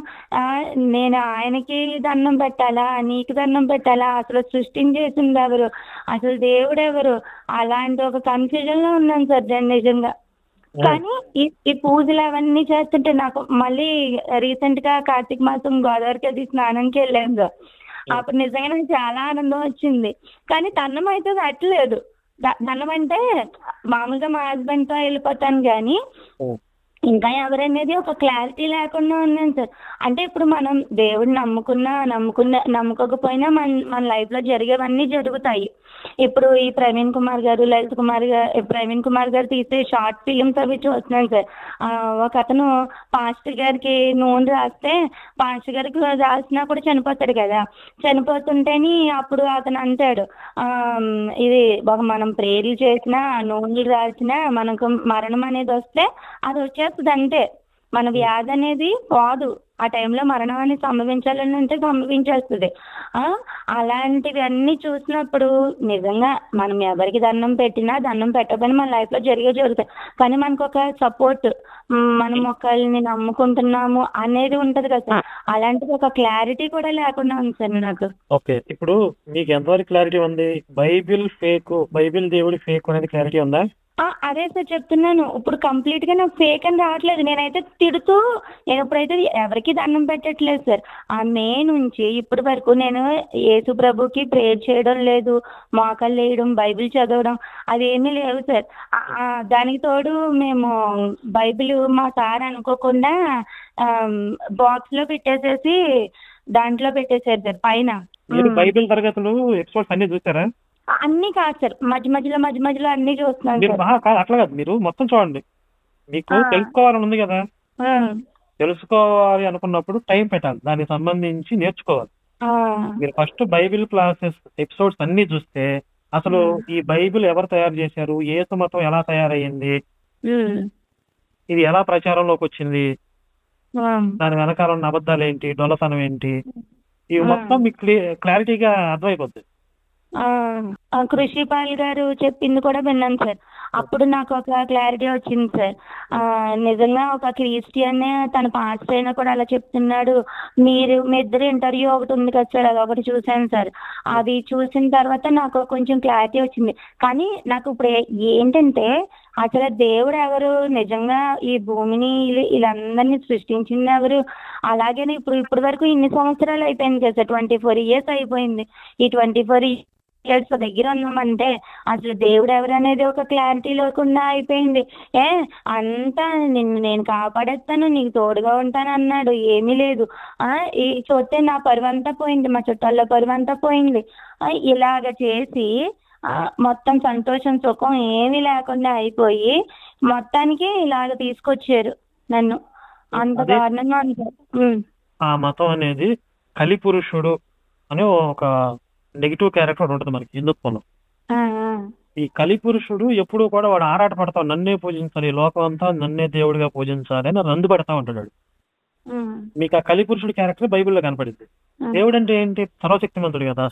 నేను ఆయనకి దండం పెట్టాలా, నీకు దండం పెట్టాలా, అసలు సృష్టించేసింది ఎవరు, అసలు దేవుడు ఎవరు, అలాంటి ఒక కన్ఫ్యూజన్ లో ఉన్నాను సార్ నిజంగా. కానీ ఈ పూజలు అవన్నీ చేస్తుంటే నాకు మళ్ళీ రీసెంట్ గా కార్తీక మాసం గోదావరికి అది స్నానంకి వెళ్ళాను సార్. అప్పుడు నిజంగా నాకు చాలా ఆనందం వచ్చింది. కానీ దండం అయితే పెట్టలేదు. దండం అంటే మామూలుగా మా హస్బెండ్ తో వెళ్ళిపోతాను కానీ ఇంకా ఎవరనేది ఒక క్లారిటీ లేకుండా ఉన్నాను సార్. అంటే ఇప్పుడు మనం దేవుడిని నమ్ముకోకపోయినా మన లైఫ్ లో జరిగేవన్నీ జరుగుతాయి. ఇప్పుడు ఈ ప్రవీణ్ కుమార్ గారు తీసే షార్ట్ ఫిలిమ్స్ అవి చూస్తున్నాను సార్. ఒక అతను పాస్టర్ గారికి నూనె రాస్తే పాస్టర్ గారికి రాసినా కూడా చనిపోతాడు కదా. చనిపోతుంటేని అప్పుడు అతను అంటాడు, ఇది మనం ప్రేయర్లు చేసినా నూనెలు రాసినా మనకు మరణం అనేది వస్తే అది వచ్చేస్తుంది అంతే. మన వ్యాధి అనేది పోదు. ఆ టైంలో మరణం అనేది సంభవించాలని అంటే సంభవించేస్తుంది. అలాంటివన్నీ చూసినప్పుడు నిజంగా మనం ఎవరికి దండం పెట్టినా దండం పెట్టకపోయినా మన లైఫ్ లో జరుగుతాయి. కానీ మనకు ఒక సపోర్ట్, మనం ఒకళ్ళని నమ్ముకుంటున్నాము అనేది ఉంటది కదా. అలాంటిది ఒక క్లారిటీ కూడా లేకుండా ఉంది సార్ నాకు. ఓకే, ఇప్పుడు మీకు ఎంతవరకు క్లారిటీ ఉంది? బైబిల్ దేవుడి ఫేక్ అనేది క్లారిటీ ఉందా? అదే సార్ చెప్తున్నాను. ఇప్పుడు కంప్లీట్ గా నాకు ఫేక్ అని రావట్లేదు. నేనైతే తిడుతూ నేను ఇప్పుడైతే ఎవరికి దండం పెట్టట్లేదు సార్. ఆ మే నుంచి ఇప్పటి వరకు నేను యేసు ప్రభుకి ప్రేయర్ చేయడం లేదు, మోకాళ్ళు వేయడం, బైబిల్ చదవడం అదేమీ లేవు సార్. దానికి తోడు మేము బైబిల్ మా సార్ అనుకోకుండా బాక్స్ లో పెట్టేసేసి దాంట్లో పెట్టేసారు సార్ పైన. బైబిల్ తరగతులు ఎపిసోడ్స్ అన్ని చూసారా? అన్ని కాదు సార్, మధ్య మధ్యలో అన్ని చూస్తున్నాను. అట్లా కాదు, మీరు మొత్తం చూడండి. మీకు తెలుసుకోవాలని ఉంది కదా, తెలుసుకోవాలి అనుకున్నప్పుడు టైం పెట్టాలి, దానికి సంబంధించి నేర్చుకోవాలి. మీరు ఫస్ట్ బైబిల్ క్లాసెస్ ఎపిసోడ్స్ అన్ని చూస్తే అసలు ఈ బైబిల్ ఎవరు తయారు చేశారు, యేసు మతం ఎలా తయారయ్యింది, ఇది ఎలా ప్రచారంలోకి వచ్చింది, దాని వెనకాల ఉన్న అబద్ధాలు ఏంటి, డొల్లతనం ఏంటి, ఇవి మొత్తం మీకు క్లారిటీగా అర్థమైపోద్ది. కృషిపాల్ గారు చెప్పింది కూడా విన్నాను సార్. అప్పుడు నాకు ఒక క్లారిటీ వచ్చింది సార్. నిజంగా ఒక క్రిస్టియన్ తన పాస్టర్ అయినా కూడా అలా చెప్తున్నాడు. మీ ఇద్దరు ఇంటర్వ్యూ ఒకటి ఉంది కదా సార్, అది ఒకటి చూశాను సార్. అది చూసిన తర్వాత నాకు కొంచెం క్లారిటీ వచ్చింది. కానీ నాకు ఇప్పుడు ఏంటంటే అసలు దేవుడు ఎవరు, నిజంగా ఈ భూమిని వీళ్ళందరినీ సృష్టించింది ఎవరు, అలాగే ఇప్పటి వరకు ఇన్ని సంవత్సరాలు అయిపోయింది కదా సార్, 24 years అయిపోయింది. ఈ 24 years దగ్గర ఉన్నామంటే అసలు దేవుడు ఎవరు అనేది ఒక క్లారిటీ లేకుండా అయిపోయింది. అంతా నేను కాపాడేస్తాను, నీకు తోడుగా ఉంటాను అన్నాడు, ఏమీ లేదు. ఈ చూస్తే నా పరువంతా పోయింది, మా చుట్టాల్లో పరువంతా పోయింది. ఇలాగ చేసి మొత్తం సంతోషం సుఖం ఏమీ లేకుండా అయిపోయి మొత్తానికి ఇలాగ తీసుకొచ్చారు నన్ను. అంత దారుణంగా ఉంటారు. ఆ మతం అనేది కలిపురుషుడు అని ఒక నెగిటివ్ క్యారెక్టర్ ఉంటుంది మనకి హిందుత్వంలో. ఈ కలిపురుషుడు ఎప్పుడు కూడా వాడు ఆరాట పడతావు, నన్నే పూజించాలి, లోకం అంతా నన్నే దేవుడిగా పూజించాలి అని రందు పడతా ఉంటాడు. మీకు ఆ కలిపురుషుడు క్యారెక్టర్ బైబిల్లో కనపడింది. దేవుడు అంటే ఏంటి? సర్వశక్తిమంతుడు కదా.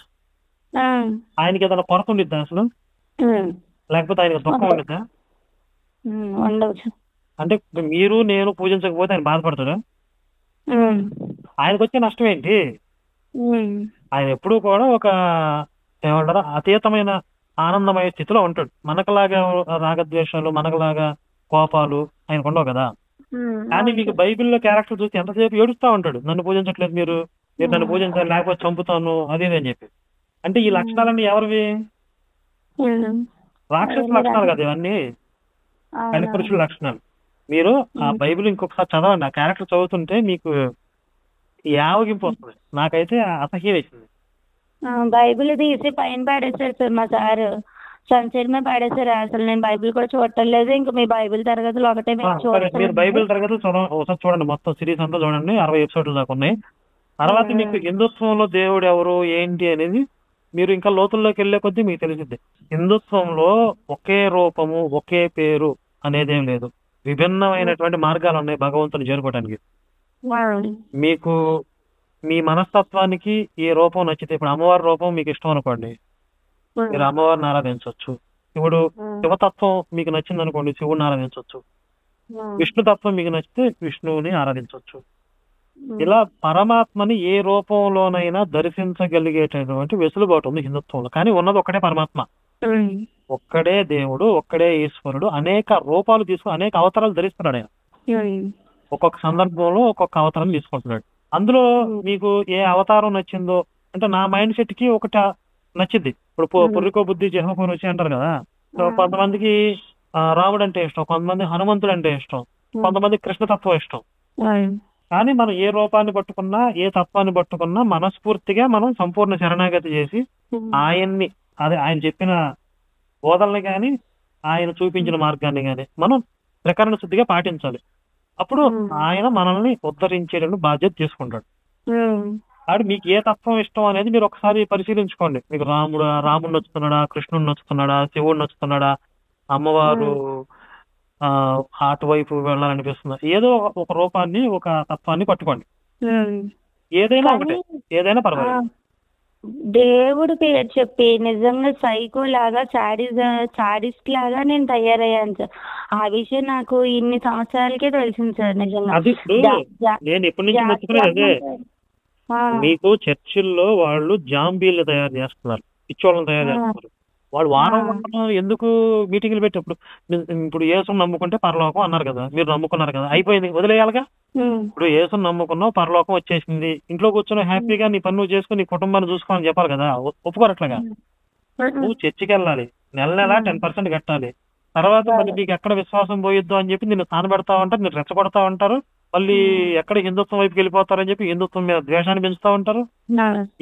ఆయనకి ఏదైనా కొరత ఉండిద్దా అసలు? లేకపోతే ఆయనకు దుఃఖం ఉండిద్దా? అంటే మీరు నేను పూజించకపోతే ఆయన బాధపడతాడా? ఆయనకు వచ్చే నష్టం ఏంటి? ఆయన ఎప్పుడూ కూడా ఒక ఏమంటారు అతీతమైన ఆనందమయ స్థితిలో ఉంటాడు. మనకులాగా రాగద్వేషాలు, మనకులాగా కోపాలు ఆయనకు ఉండవు కదా. కానీ మీకు బైబిల్లో క్యారెక్టర్ చూసి ఎంతసేపు ఏడుస్తా ఉంటాడు, నన్ను పూజించట్లేదు, మీరు నన్ను పూజించాలి లేకపోతే చంపుతాను అదే అని చెప్పి. అంటే ఈ లక్షణాలన్నీ ఎవరివి? రాక్షస లక్షణాలు కదా ఇవన్నీ, కలిపురుషుల లక్షణాలు. మీరు ఆ బైబిల్ ఇంకొకసారి చదవండి. ఆ క్యారెక్టర్ చదువుతుంటే మీకు యావగింపు వస్తుంది. నాకైతే అసహ్యం వేసింది. బైబిల్ తీసి పైన పడేసారు సార్ మా సారు. సన్సెట్ మీద పడేసారు. అసలు నేను బైబిల్ కూడా చూడటం లేదు. ఇంకా మీ బైబిల్ తరగతులు ఒకటే మీరు బైబిల్ తరగతులు ఒకసారి చూడండి, మొత్తం సిరీస్ అంతా చూడండి, 60 ఎపిసోడ్లు దాకా ఉన్నాయి. తర్వాత మీకు హిందుత్వంలో దేవుడు ఎవరు ఏంటి అనేది మీరు ఇంకా లోతుల్లోకి వెళ్లే కొద్దీ మీకు తెలిసింది. హిందుత్వంలో ఒకే రూపము ఒకే పేరు అనేది ఏం లేదు. విభిన్నమైనటువంటి మార్గాలు ఉన్నాయి భగవంతుని చేరుకోవడానికి. మీకు మీ మనస్తత్వానికి ఏ రూపం నచ్చితే, ఇప్పుడు అమ్మవారి రూపం మీకు ఇష్టం అనుకోండి, మీరు అమ్మవారిని ఆరాధించవచ్చు. ఇప్పుడు శివతత్వం మీకు నచ్చింది అనుకోండి, శివుడిని ఆరాధించవచ్చు. విష్ణుతత్వం మీకు నచ్చితే విష్ణువుని ఆరాధించవచ్చు. ఇలా పరమాత్మని ఏ రూపంలోనైనా దర్శించగలిగేటటువంటి వెసులుబాటు ఉంది హిందుత్వంలో. కానీ ఉన్నది ఒక్కటే పరమాత్మ, ఒక్కడే దేవుడు, ఒక్కడే ఈశ్వరుడు. అనేక రూపాలు తీసుకుని అనేక అవతారాలు ధరిస్తున్నాడు ఆయన. ఒక్కొక్క సందర్భంలో ఒక్కొక్క అవతారం తీసుకుంటున్నాడు. అందులో మీకు ఏ అవతారం నచ్చిందో అంటే, నా మైండ్ సెట్ కి ఒకటి నచ్చింది. ఇప్పుడు పుర్రికో బుద్ధి జహ్మకో రుచి అంటారు కదా. కొంతమందికి రాముడు అంటే ఇష్టం, కొంతమంది హనుమంతుడు అంటే ఇష్టం, కొంతమంది కృష్ణతత్వం ఇష్టం. కానీ మనం ఏ రూపాన్ని పట్టుకున్నా, ఏ తత్వాన్ని పట్టుకున్నా మనస్ఫూర్తిగా మనం సంపూర్ణ శరణాగతి చేసి ఆయన్ని, అదే ఆయన చెప్పిన బోధనని కానీ ఆయన చూపించిన మార్గాన్ని కానీ మనం త్రికరణ శుద్ధిగా పాటించాలి. అప్పుడు ఆయన మనల్ని ఉద్ధరించేటప్పుడు బాధ్యత తీసుకుంటాడు. కాబట్టి మీకు ఏ తత్వం ఇష్టం అనేది మీరు ఒకసారి పరిశీలించుకోండి. మీకు రాముడు నచ్చుతున్నాడా, కృష్ణుడు నచ్చుతున్నాడా, శివుడు నచ్చుతున్నాడా, అమ్మవారు అటువైపు వెళ్ళాలనిపిస్తుంది, ఏదో ఒక రూపాన్ని ఒక తత్వాన్ని పట్టుకోండి. ఏదైనా ఒకటే, ఏదైనా పర్వాలేదు. దేవుడు పేరు చెప్పి నిజంగా సైకో లాగా సాడిస్ట్ లాగా నేను తయారయ్యాను సార్. ఆ విషయం నాకు ఇన్ని సంవత్సరాలకే తెలిసింది సార్. నిజంగా నేను ఎప్పటి నుంచి నచ్చుకునేది అదే. మీకు చర్చిల్లో వాళ్ళు జాంబీలు తయారు చేస్తున్నారు, పిచ్చోళ్ళని తయారు చేస్తున్నారు. వాడు వారం ఎందుకు మీటింగ్లు పెట్టినప్పుడు, ఇప్పుడు యేసుని నమ్ముకుంటే పరలోకం అన్నారు కదా, మీరు నమ్ముకున్నారు కదా, అయిపోయింది, వదిలేయాలిగా. ఇప్పుడు యేసుని నమ్ముకున్నావు, పరలోకం వచ్చేసింది, ఇంట్లో కూర్చొని హ్యాపీగా నీ పని నువ్వు చేసుకుని నీ కుటుంబాన్ని చూసుకోవాలని చెప్పాలి కదా. ఒప్పుకోరట్లుగా. నువ్వు చర్చికి వెళ్ళాలి, నెల 10% కట్టాలి. తర్వాత మళ్ళీ నీకు ఎక్కడ విశ్వాసం పోయిద్దు అని చెప్పి నిన్ను తానబెడతా ఉంటారు, నిన్ను రెచ్చగొడతా ఉంటారు. మళ్ళీ ఎక్కడ హిందుత్వం వైపుకి వెళ్ళిపోతారని చెప్పి హిందుత్వం మీద ద్వేషాన్ని పెంచుతా ఉంటారు.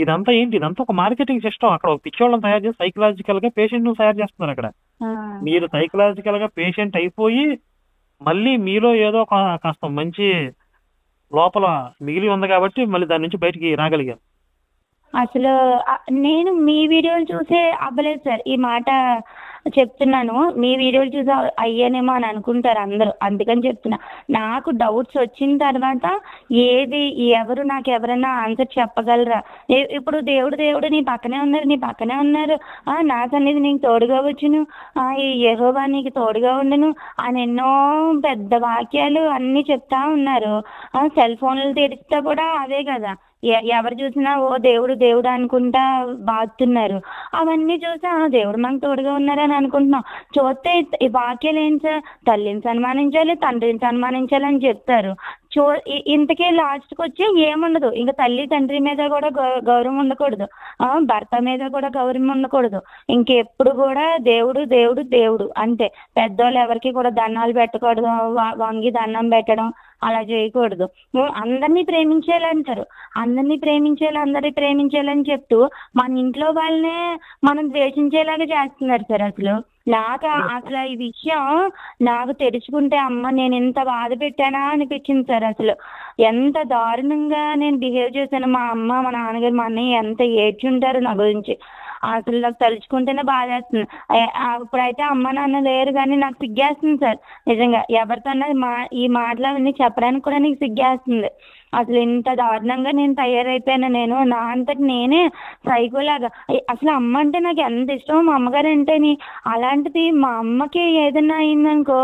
ఇదంతా ఏంటి? ఇదంతా ఒక మార్కెటింగ్ సిస్టమ్. అక్కడ ఒక పిచ్చోళ్ళని తయారు చేసి సైకలాజికల్ గా పేషెంట్ ను తయారు చేస్తున్నారు. అక్కడ మీరు సైకలాజికల్ గా పేషెంట్ అయిపోయి మళ్ళీ మీలో ఏదో కాస్త మంచి లోపల మిగిలి ఉంది కాబట్టి మళ్ళీ దాని నుంచి బయటికి రాగలిగారు. అసలు నేను మీ వీడియోలు చూసే అవ్వలేదు సార్, ఈ మాట చెప్తున్నాను. మీ వీడియోలు చూసి అయ్యానేమో అని అనుకుంటారు అందరూ, అందుకని చెప్తున్నా. నాకు డౌట్స్ వచ్చిన తర్వాత ఏది ఎవరు నాకు ఎవరైనా ఆన్సర్ చెప్పగలరా? ఇప్పుడు దేవుడు నీ పక్కనే ఉన్నారు, నా సన్నిధి నీకు తోడుగా వచ్చును, ఈ యెహోవా నీకు తోడుగా ఉండను అని ఎన్నో పెద్ద వాక్యాలు అన్ని చెప్తా ఉన్నారు. సెల్ ఫోన్లు తెరిస్తే కూడా అదే కదా, ఎవరు చూసినా ఓ దేవుడు అనుకుంటా బాగుతున్నారు. అవన్నీ చూసి దేవుడు మనకు తోడుగా ఉన్నారని అనుకుంటున్నాం. చూస్తే ఈ వాక్యాలు ఏంటి సార్, తల్లిని సన్మానించాలి, తండ్రిని సన్మానించాలి అని చెప్తారు. ఇంతకీ లాస్ట్కి వచ్చి ఏముండదు. ఇంకా తల్లి తండ్రి మీద కూడా గౌరవం ఉండకూడదు, భర్త మీద కూడా గౌరవం ఉండకూడదు. ఇంకెప్పుడు కూడా దేవుడు అంతే. పెద్దోళ్ళు ఎవరికి కూడా దండాలు పెట్టకూడదు, వంగి దండం పెట్టడం అలా చేయకూడదు. అందరినీ ప్రేమించాలంటారు, అందరినీ ప్రేమించాలని చెప్తూ మన ఇంట్లో వాళ్ళనే మనం ద్వేషించేలాగా చేస్తున్నారు సార్. అసలు ఈ విషయం నాకు తెలుసుకుంటే అమ్మ నేను ఎంత బాధ పెట్టానా అనిపించింది సార్. అసలు ఎంత దారుణంగా నేను బిహేవ్ చేశాను. మా అమ్మ, మా నాన్నగారు, మా అన్నయ్య ఎంత ఏడ్చుంటారు నా గురించి. అసలు నాకు తలుచుకుంటేనే బాధేస్తుంది. ఇప్పుడైతే అమ్మ నాన్న లేరు కానీ నాకు సిగ్గేస్తుంది సార్. నిజంగా ఎవరితోన్నా ఈ మాటలు అవన్నీ చెప్పడానికి కూడా నీకు సిగ్గేస్తుంది. అసలు ఇంత దారుణంగా నేను తయారైపోయాను. నేను నా అంతటి నేనే సైకోలాగా. అసలు అమ్మ అంటే నాకు ఎంత ఇష్టం, మా అమ్మగారు అంటేని. అలాంటిది మా అమ్మకి ఏదైనా అయిందనుకో,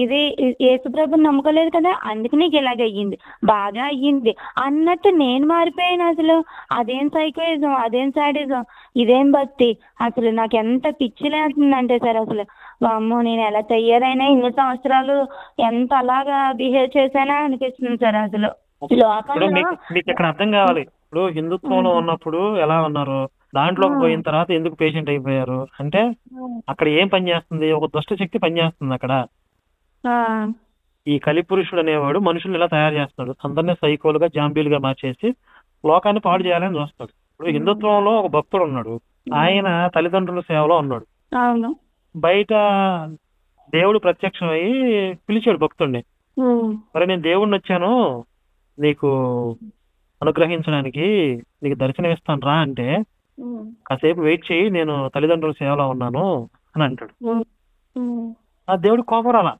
ఇది యేసుప్రభుని నమ్ముకోలేదు కదా అందుకు నీకు ఇలాగ అయ్యింది, బాగా అయ్యింది అన్నట్టు నేను మారిపోయాను. అసలు అదేం సైకోయిజం, అదేం సాడిజం, ఇదేం భక్తి. అసలు నాకు ఎంత పిచ్చి లేస్తుందంటే సార్, అసలు అమ్మో నేను ఎలా తయారైనా ఇన్ని సంవత్సరాలు ఎంత అలాగా బిహేవ్ చేశానా అనిపిస్తుంది సార్. అసలు మీకు ఇక్కడ అర్థం కావాలి, ఇప్పుడు హిందుత్వంలో ఉన్నప్పుడు ఎలా ఉన్నారు, దాంట్లోకి పోయిన తర్వాత ఎందుకు పేషెంట్ అయిపోయారు అంటే, అక్కడ ఏం పని చేస్తుంది, ఒక దుష్ట శక్తి పనిచేస్తుంది అక్కడ. ఈ కలిపురుషుడు అనేవాడు మనుషుల్ని ఇలా తయారు చేస్తున్నాడు, అందరినీ సైకోలుగా జాంబీలుగా మార్చేసి లోకాన్ని పాడు చేయాలని చూస్తాడు. ఇప్పుడు హిందుత్వంలో ఒక భక్తుడు ఉన్నాడు, ఆయన తల్లిదండ్రుల సేవలో ఉన్నాడు, అవును. బయట దేవుడు ప్రత్యక్షం అయ్యి పిలిచాడు భక్తుడిని. మరి నేను దేవుడిని వచ్చాను నీకు అనుగ్రహించడానికి, నీకు దర్శనం ఇస్తాను రా అంటే, కాసేపు వెయిట్ చేయి, నేను తల్లిదండ్రుల సేవలో ఉన్నాను అని అంటాడు. ఆ దేవుడు కోపం రాలా.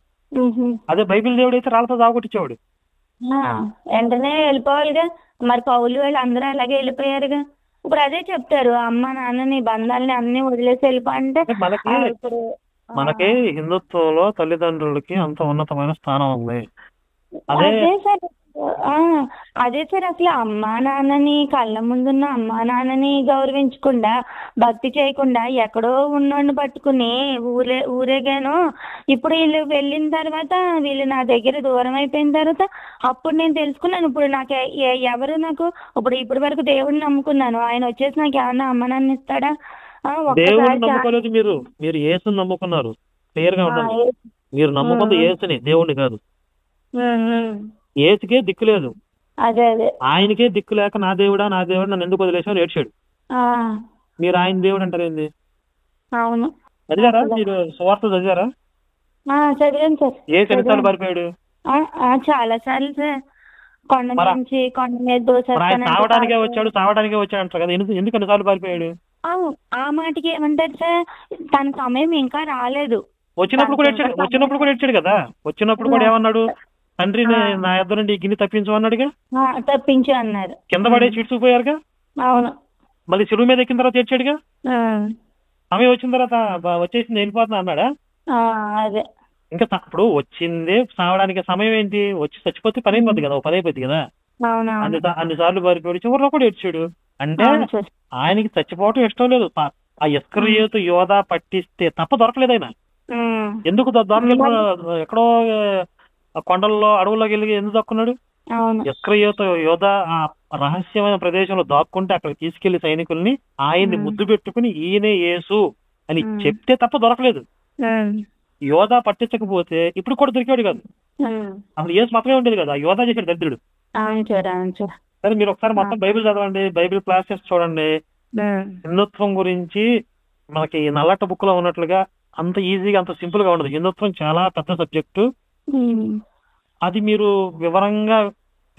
అదే బైబిల్ దేవుడు అయితే రాళ్ళతో దాగొట్టించేవాడు. వెంటనే వెళ్ళిపోవాలిగా. మరి పౌలు వాళ్ళు అందరూ అలాగే వెళ్ళిపోయారుగా. ఇప్పుడు అదే చెప్తారు, అమ్మ నాన్నని బంధాలని అన్ని వదిలేసి వెళ్ళిపో అంటే. మనకి హిందుత్వంలో తల్లిదండ్రులకి అంత ఉన్నతమైన స్థానం ఉంది. అదే సార్, అదే సార్, అసలు అమ్మా నాన్నని కళ్ళ ముందున్న అమ్మా నాన్నని గౌరవించకుండా, భక్తి చేయకుండా ఎక్కడో ఉన్నోడిని పట్టుకుని ఊరేగాను. ఇప్పుడు వీళ్ళు వెళ్ళిన తర్వాత, వీళ్ళు నా దగ్గర దూరం అయిపోయిన తర్వాత అప్పుడు నేను తెలుసుకున్నాను. ఇప్పుడు నాకు ఎవరు నాకు ఇప్పటి వరకు దేవుడిని నమ్ముకున్నాను, ఆయన వచ్చేసి నాకు ఏమన్నా అమ్మ నాన్న ఇస్తాడా? దేవుడిని నమ్ముకోలేదు, మీరు యేసుని నమ్ముకున్నారు. క్లియర్ గా ఉండాలి. మీరు నమ్ముకుంది యేసుని, దేవుడిని కాదు. యేసుకే దిక్కు లేదు. అదే అదే ఆయనకే దిక్కు లేక నా దేవుడా నన్ను ఎందుకు వదిలేసావు ఏడ్చాడు. మీరు ఆయన దేవుడు అంటారేంది? అవును. చదివారా మీరు? సువార్త చదివారా? చదివాను సార్. యేసు ఎన్నిసార్లు పారిపోయాడు? చాలా సార్లు సార్. కొండ నుంచి కొండ మీద సావడానికే వచ్చాడు అంటారు కదా, ఎందుకు ఎన్నిసార్లు పారిపోయాడు? ఆ మాటకి ఏమంటారు సార్, తన సమయం ఇంకా రాలేదు. వచ్చినప్పుడు కూడా ఏడ్చాడు కదా. వచ్చినప్పుడు కూడా ఏమన్నాడు? తండ్రి నా యొద్ద నుండి గిన్నె తప్పించు అన్నాడుగా. తప్పించు అన్నారు. కింద పడే చిడుచుకుపోయారుగా. అవును. మళ్ళీ చెరువు మీద ఎక్కిన తర్వాత ఏడ్చాడుగా. సమయం వచ్చిన తర్వాత వచ్చేసింది వెళ్ళిపోతున్నా అన్నాడా? అదే. ఇంకా ఇప్పుడు వచ్చింది సావడానికి సమయం ఏంటి? వచ్చి చచ్చిపోతే పని అయిపోద్ది కదా, పని అయిపోద్ది కదా. అన్ని సార్లు పారిపోయాడు, చివరిలో కూడా ఏడ్చాడు. అంటే ఆయనకి చచ్చిపోవటం ఇష్టం లేదు. ఆ ఇస్కరియోతు యోధ పట్టిస్తే తప్ప దొరకలేదు ఆయన. ఎందుకు దొరకలేదు? ఎక్కడో కొండల్లో అడవుల్లోకి వెళ్ళి ఎందుకు దక్కున్నాడు? ఇస్కరియోతు యోధ ఆ రహస్యమైన ప్రదేశంలో దాక్కుంటే అక్కడ తీసుకెళ్లి సైనికుల్ని ఆయన్ని ముద్దు పెట్టుకుని ఈయనే యేసు అని చెప్తే తప్ప దొరకలేదు. యోధ పట్టించకపోతే ఇప్పుడు కూడా దొరికేవాడు కాదు. అసలు యేసు మాత్రమే ఉండేది కదా, యోధ చేశాడు దరిద్రుడు. సరే, మీరు ఒకసారి మొత్తం బైబిల్ చదవండి, బైబిల్ క్లాసెస్ చూడండి. హిందుత్వం గురించి మనకి నల్లట బుక్ లో ఉన్నట్లుగా అంత ఈజీగా అంత సింపుల్ గా ఉండదు. హిందుత్వం చాలా పెద్ద సబ్జెక్టు. అది మీరు వివరంగా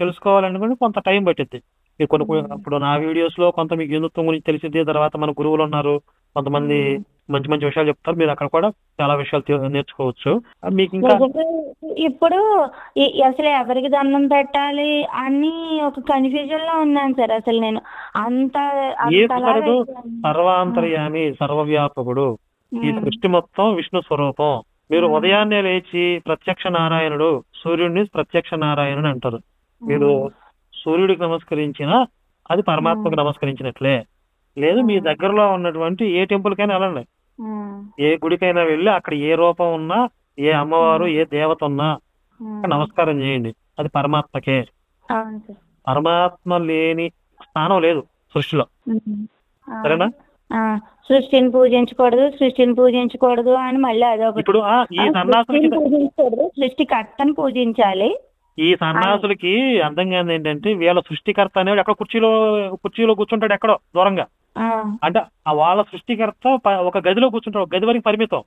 తెలుసుకోవాలనుకుంటే కొంత టైం పట్టిద్ది. మీరు ఇప్పుడు నా వీడియోస్ లో కొంత మీకు హిందుత్వం గురించి తెలిసింది. తర్వాత మన గురువులు ఉన్నారు, కొంతమంది మంచి మంచి విషయాలు చెప్తారు. మీరు అక్కడ కూడా చాలా విషయాలు నేర్చుకోవచ్చు. మీకు ఇంకా ఇప్పుడు అసలు ఎవరికి దండం పెట్టాలి అని ఒక కన్ఫ్యూజన్ లో ఉన్నాను సార్. అసలు నేను సర్వాంతర్యామి, సర్వవ్యాపకుడు, ఈ సృష్టి మొత్తం విష్ణు స్వరూపం. మీరు ఉదయాన్నే లేచి ప్రత్యక్ష నారాయణుడు, సూర్యుడిని ప్రత్యక్ష నారాయణుడు అంటారు. మీరు సూర్యుడికి నమస్కరించినా అది పరమాత్మకు నమస్కరించినట్లే. లేదు, మీ దగ్గరలో ఉన్నటువంటి ఏ టెంపుల్ కైనా వెళ్ళండి, ఏ గుడికైనా వెళ్ళి అక్కడ ఏ రూపం ఉన్నా, ఏ అమ్మవారు, ఏ దేవత ఉన్నా నమస్కారం చేయండి. అది పరమాత్మకే. పరమాత్మ లేని స్థానం లేదు సృష్టిలో. సరేనా? సృష్టిని పూజించకూడదు అని మళ్ళీ అదొకటి. ఇప్పుడు ఈ సన్నాసులకి సృష్టికర్తను పూజించాలి. ఈ సన్నాసులకి అర్థం కాదు ఏంటంటే, వీళ్ళ సృష్టికర్త అనేది ఎక్కడ కుర్చీలో కూర్చుంటాడు ఎక్కడో దూరంగా. అంటే వాళ్ళ సృష్టికర్త ఒక గదిలో కూర్చుంటాడు, ఒక గది వరకు పరిమితం.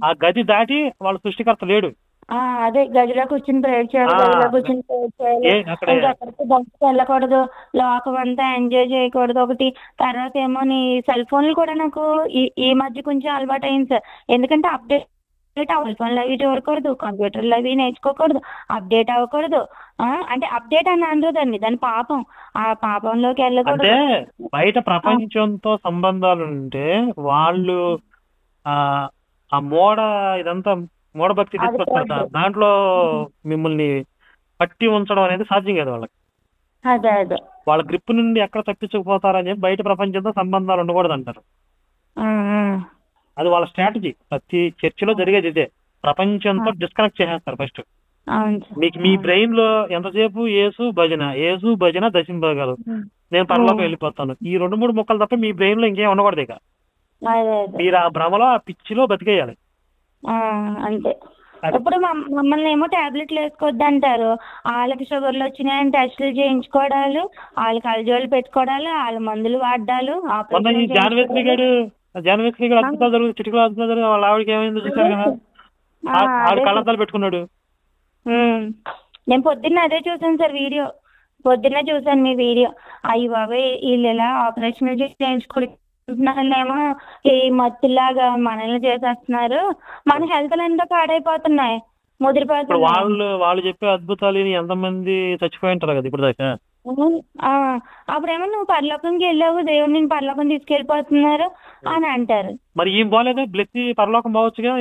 ఆ గది దాటి వాళ్ళ సృష్టికర్త లేడు. అదే గదిలో కూర్చుని ప్రేయర్ చేయాలి, బయటకు వెళ్ళకూడదు, లోకం అంతా ఎంజాయ్ చేయకూడదు ఒకటి. తర్వాత ఏమో నీ సెల్ ఫోన్లు కూడా నాకు ఈ మధ్య కొంచెం అలవాటు అయింది సార్. ఎందుకంటే అప్డేట్ ఫోన్లు అవి చూడకూడదు, కంప్యూటర్లు అవి నేర్చుకోకూడదు, అప్డేట్ అవ్వకూడదు. అంటే అప్డేట్ అని అనరు దాని పాపం. ఆ పాపంలోకి వెళ్ళకూడదు. బయట ప్రపంచంతో సంబంధాలు ఉంటే వాళ్ళు ఆ ఇదంతా మూఢభక్తి తీసుకొస్తారు. దాంట్లో మిమ్మల్ని పట్టి ఉంచడం అనేది సాధ్యం కాదు వాళ్ళకి. వాళ్ళ గ్రిప్ నుండి ఎక్కడ తప్పించకపోతారని చెప్పి బయట ప్రపంచంతో సంబంధాలు ఉండకూడదు అంటారు. అది వాళ్ళ స్ట్రాటజీ. ప్రతి చర్చలో జరిగేది ఇదే. ప్రపంచంతో డిస్కనెక్ట్ చేసేస్తారు ఫస్ట్. మీకు మీ బ్రెయిన్ లో ఎంతసేపు యేసు భజన దశంభాగాలు, నేను పరలోకం వెళ్ళిపోతాను, ఈ 2-3 ముక్కలు తప్ప మీ బ్రెయిన్ లో ఇంకేం ఉండకూడదు. ఇక మీరు ఆ భ్రమలో, ఆ పిచ్చిలో బతికేయాలి అంతే. ఇప్పుడు మమ్మల్ని ఏమో టాబ్లెట్లు వేసుకోవద్దు అంటారు. వాళ్ళకి షుగర్లు వచ్చినాయని టెస్టులు చేయించుకోవడాలు, వాళ్ళకి అలజోళ్ళు పెట్టుకోవడాలు, వాళ్ళ మందులు వాడాలు. జాన్వికి ఇక్కడ అద్భుతాలు జరుగుతుంది, చిటికలో అద్భుతాలు జరుగుతుంది. వాళ్ళ ఆవిడకి ఏమైందో చూశారు కదా, ఆవిడ కళ్ళద్దాలు పెట్టుకున్నాడు. నేను పొద్దున్న అదే చూసాను సార్ వీడియో, పొద్దున్నే చూసాను మీ వీడియో. అయ్యి బాబాయ్ వీళ్ళు ఇలా ఆపరేషన్ చేయించుకుంటున్నారేమో, ఈ మత్తులాగా మనల్ని చేసేస్తున్నారు, మన హెల్త్ ఎంతో పాడైపోతున్నాయి, ముదిరిపోతున్నాయి. వాళ్ళు చెప్పే అద్భుతాలు ఎంతమంది చచ్చిపోయి ఉంటారు కదా ఇప్పుడు దాకా. అప్పుడేమో నువ్వు పరలోకంకి వెళ్ళావు, దేవుడు నేను పరలోకం తీసుకెళ్ళిపోతున్నారు అని అంటారు. మరి ఏం పోలేదు, బ్లెస్సి పరలోకం పోవచ్చుగా,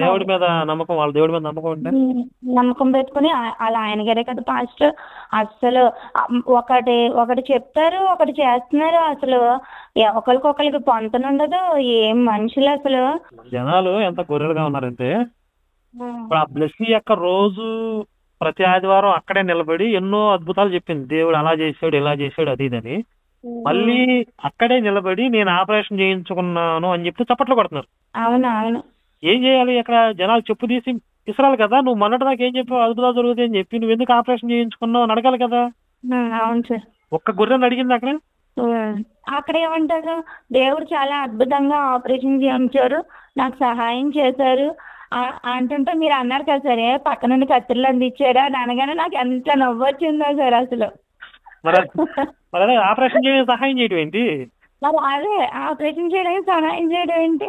దేవుడి మీద నమ్మకం, వాళ్ళ దేవుడి మీద నమ్మకం ఉంటే నమ్మకం పెట్టుకుని. అలా ఆయన గారే కదా పాస్టర్, అసలు ఒకటి చెప్తారు ఒకటి చేస్తున్నారు, అసలు ఒకరికొకరికి పొంతనుండదు, ఏం మనుషులు అసలు. జనాలు ఎంత గొర్రెలుగా ఉన్నారంటే, ఇప్పుడు ఆ బ్లెస్సి యొక్క రోజు ప్రతి ఆదివారం అక్కడే నిలబడి ఎన్నో అద్భుతాలు చెప్పింది, దేవుడు అలా చేశాడు ఇలా చేశాడు అది ఇదని. మళ్ళీ అక్కడే నిలబడి నేను ఆపరేషన్ చేయించుకున్నాను అని చెప్పి చప్పట్లు కొడుతున్నారు. అవును. ఏం చేయాలి అక్కడ, జనాలు చెప్పు తీసి ఇసరాలి కదా, నువ్వు మొన్నటి దాకా ఏం చెప్పావు అద్భుతాలు జరుగుతాయి అని చెప్పి, నువ్వు ఎందుకు ఆపరేషన్ చేయించుకున్నావు అని అడగాలి కదా. అవును సార్. ఒక్క గొర్రెని అడిగింది అక్కడ. అక్కడ ఏమంటారు, దేవుడు చాలా అద్భుతంగా ఆపరేషన్ చేయించారు, నాకు సహాయం చేశారు అంటుంటే మీరు అన్నారు కదా సరే పక్క నుండి కత్తిర్లు అందించాడా అని అనగానే నాకు ఎంత నవ్వు వచ్చిందో సార్ అసలు. మరి ఆపరేషన్ చేయడానికి సహాయం చేయడం ఏంటి, మరి అదే ఆపరేషన్ చేయడానికి సహాయం చేయడం ఏంటి,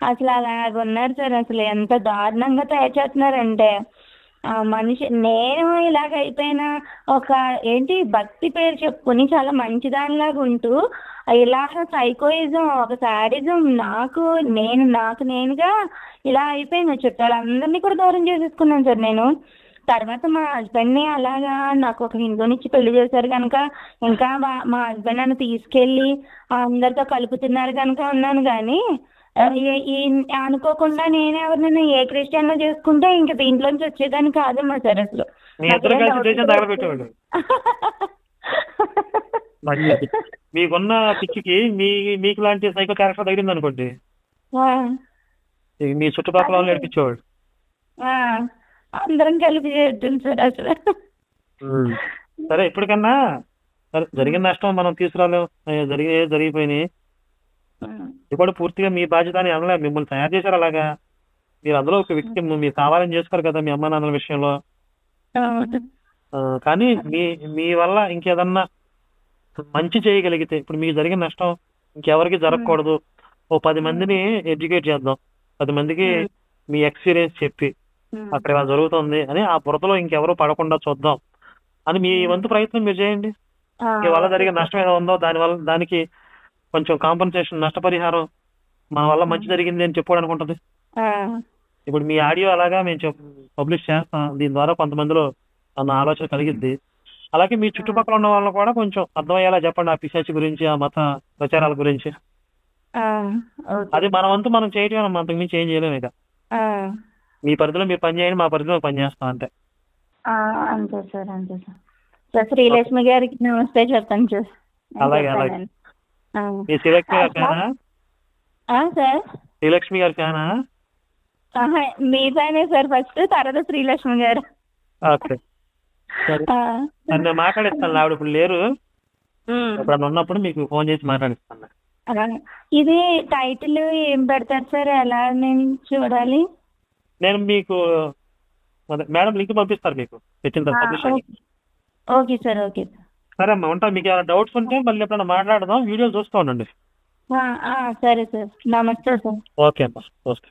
అసలు అలాగ ఉన్నారు సార్. అసలు ఎంత దారుణంగా తయారు చేస్తున్నారంటే మనిషి. నేను ఇలాగ అయిపోయినా ఒక ఏంటి భక్తి పేరు చెప్పుకుని చాలా మంచిదానిలాగా ఉంటూ ఇలా సైకోయిజం, ఒక శాడిజం, నాకు నేనుగా ఇలా అయిపోయింది. చుట్టాలందరినీ కూడా దూరం చేసేసుకున్నాను సార్ నేను. తర్వాత మా హస్బెండ్ని అలాగా నాకు ఒక హిందూనిచ్చి పెళ్లి చేశారు కనుక ఇంకా మా హస్బెండ్ నన్ను తీసుకెళ్ళి అందరితో కలుపుతున్నారు కనుక ఉన్నాను. కానీ అనుకోకుండా నేను ఎవరినైనా ఏ క్రిస్టియన్ లో చేసుకుంటే ఇంకా దీంట్లోంచి వచ్చేదాన్ని కాదమ్మా సార్ అసలు. మీకున్న పిచ్చికి మీకు లాంటి సైకో క్యారెక్టర్ తగిలింది అనుకోండి, మీ చుట్టుపక్కల వాళ్ళు నడిపించేవాడు. అందరం కలిపి చేద్దాం సార్ అసలు. సరే ఇప్పటికన్నా సరే జరిగిన నష్టం మనం తీసుకురాలేం, జరిగిపోయినాయి. ఇప్పుడు పూర్తిగా మీ బాధ్యత అని అనలే, మిమ్మల్ని తయారు చేశారు అలాగా, మీరు అందులో ఒక వ్యక్తి, మీరు కావాలని చేసుకోరు కదా మీ అమ్మ నాన్నల విషయంలో. కానీ మీ వల్ల ఇంకేదన్నా మంచి చేయగలిగితే, ఇప్పుడు మీకు జరిగిన నష్టం ఇంకెవరికి జరగకూడదు, ఓ 10 మందిని ఎడ్యుకేట్ చేద్దాం, 10 మందికి మీ ఎక్స్పీరియన్స్ చెప్పి అక్కడ ఇలా జరుగుతుంది అని ఆ బురదలో ఇంకెవరు పడకుండా చూద్దాం అని మీ వంతు ప్రయత్నం మీరు చేయండి. మీ వల్ల జరిగిన నష్టం ఏదో ఉందో దానికి కొంచెం కాంపన్సేషన్, నష్టపరిహారం మన వల్ల మంచి జరిగింది అని చెప్పుకోవడానికి ఉంటుంది. ఇప్పుడు మీ ఆడియో అలాగా మేము పబ్లిష్ చేస్తాం, దీని ద్వారా కొంతమందిలో అన్న ఆలోచన కలిగిద్ది. అలాగే మీ చుట్టుపక్కల ఉన్న వాళ్ళని కూడా కొంచెం అర్థమయ్యేలా చెప్పండి ఆ పిశాచి గురించి, ఆ మత ప్రచారాల గురించి. అది మన వంతు మనం చేయటం, అంతకు మించి ఏం చేయలేము. ఇక మీ పరిధిలో మీరు పని చేయండి, మా పరిధిలో పని చేస్తాం అంతే. అంతే సార్, అంతే సార్. శ్రీలక్ష్మి గారికి నమస్తే చెప్తాను సార్. అలాగే అలాగే. మీ శ్రీలక్ష్మి గారి ఫ్యానా సార్? శ్రీలక్ష్మి గారి ఫ్యానా? మీ ఫ్యానే సార్ ఫస్ట్, తర్వాత శ్రీలక్ష్మి గారు. ఓకే సరే, నేను మాట్లాడిస్తాను. ఆవిడ ఇప్పుడు లేరు, ఎప్పుడన్నా ఉన్నప్పుడు మీకు ఫోన్ చేసి మాట్లాడిస్తాను. ఇది టైటిల్ ఏం పెడతారు సార్, ఎలా నేను చూడాలి? నేను మీకు మేడం లింక్ పంపిస్తారు మీకు పెట్టిన తర్వాత. Okay sir, okay. సరే అమ్మా ఉంటా. మీకు ఏమైనా డౌట్స్ ఉంటే మళ్ళీ ఎప్పుడైనా మాట్లాడదాం, వీడియోలు చూస్తూ ఉండండి. సరే సార్, నమస్తే సార్. ఓకే అమ్మా, ఓకే.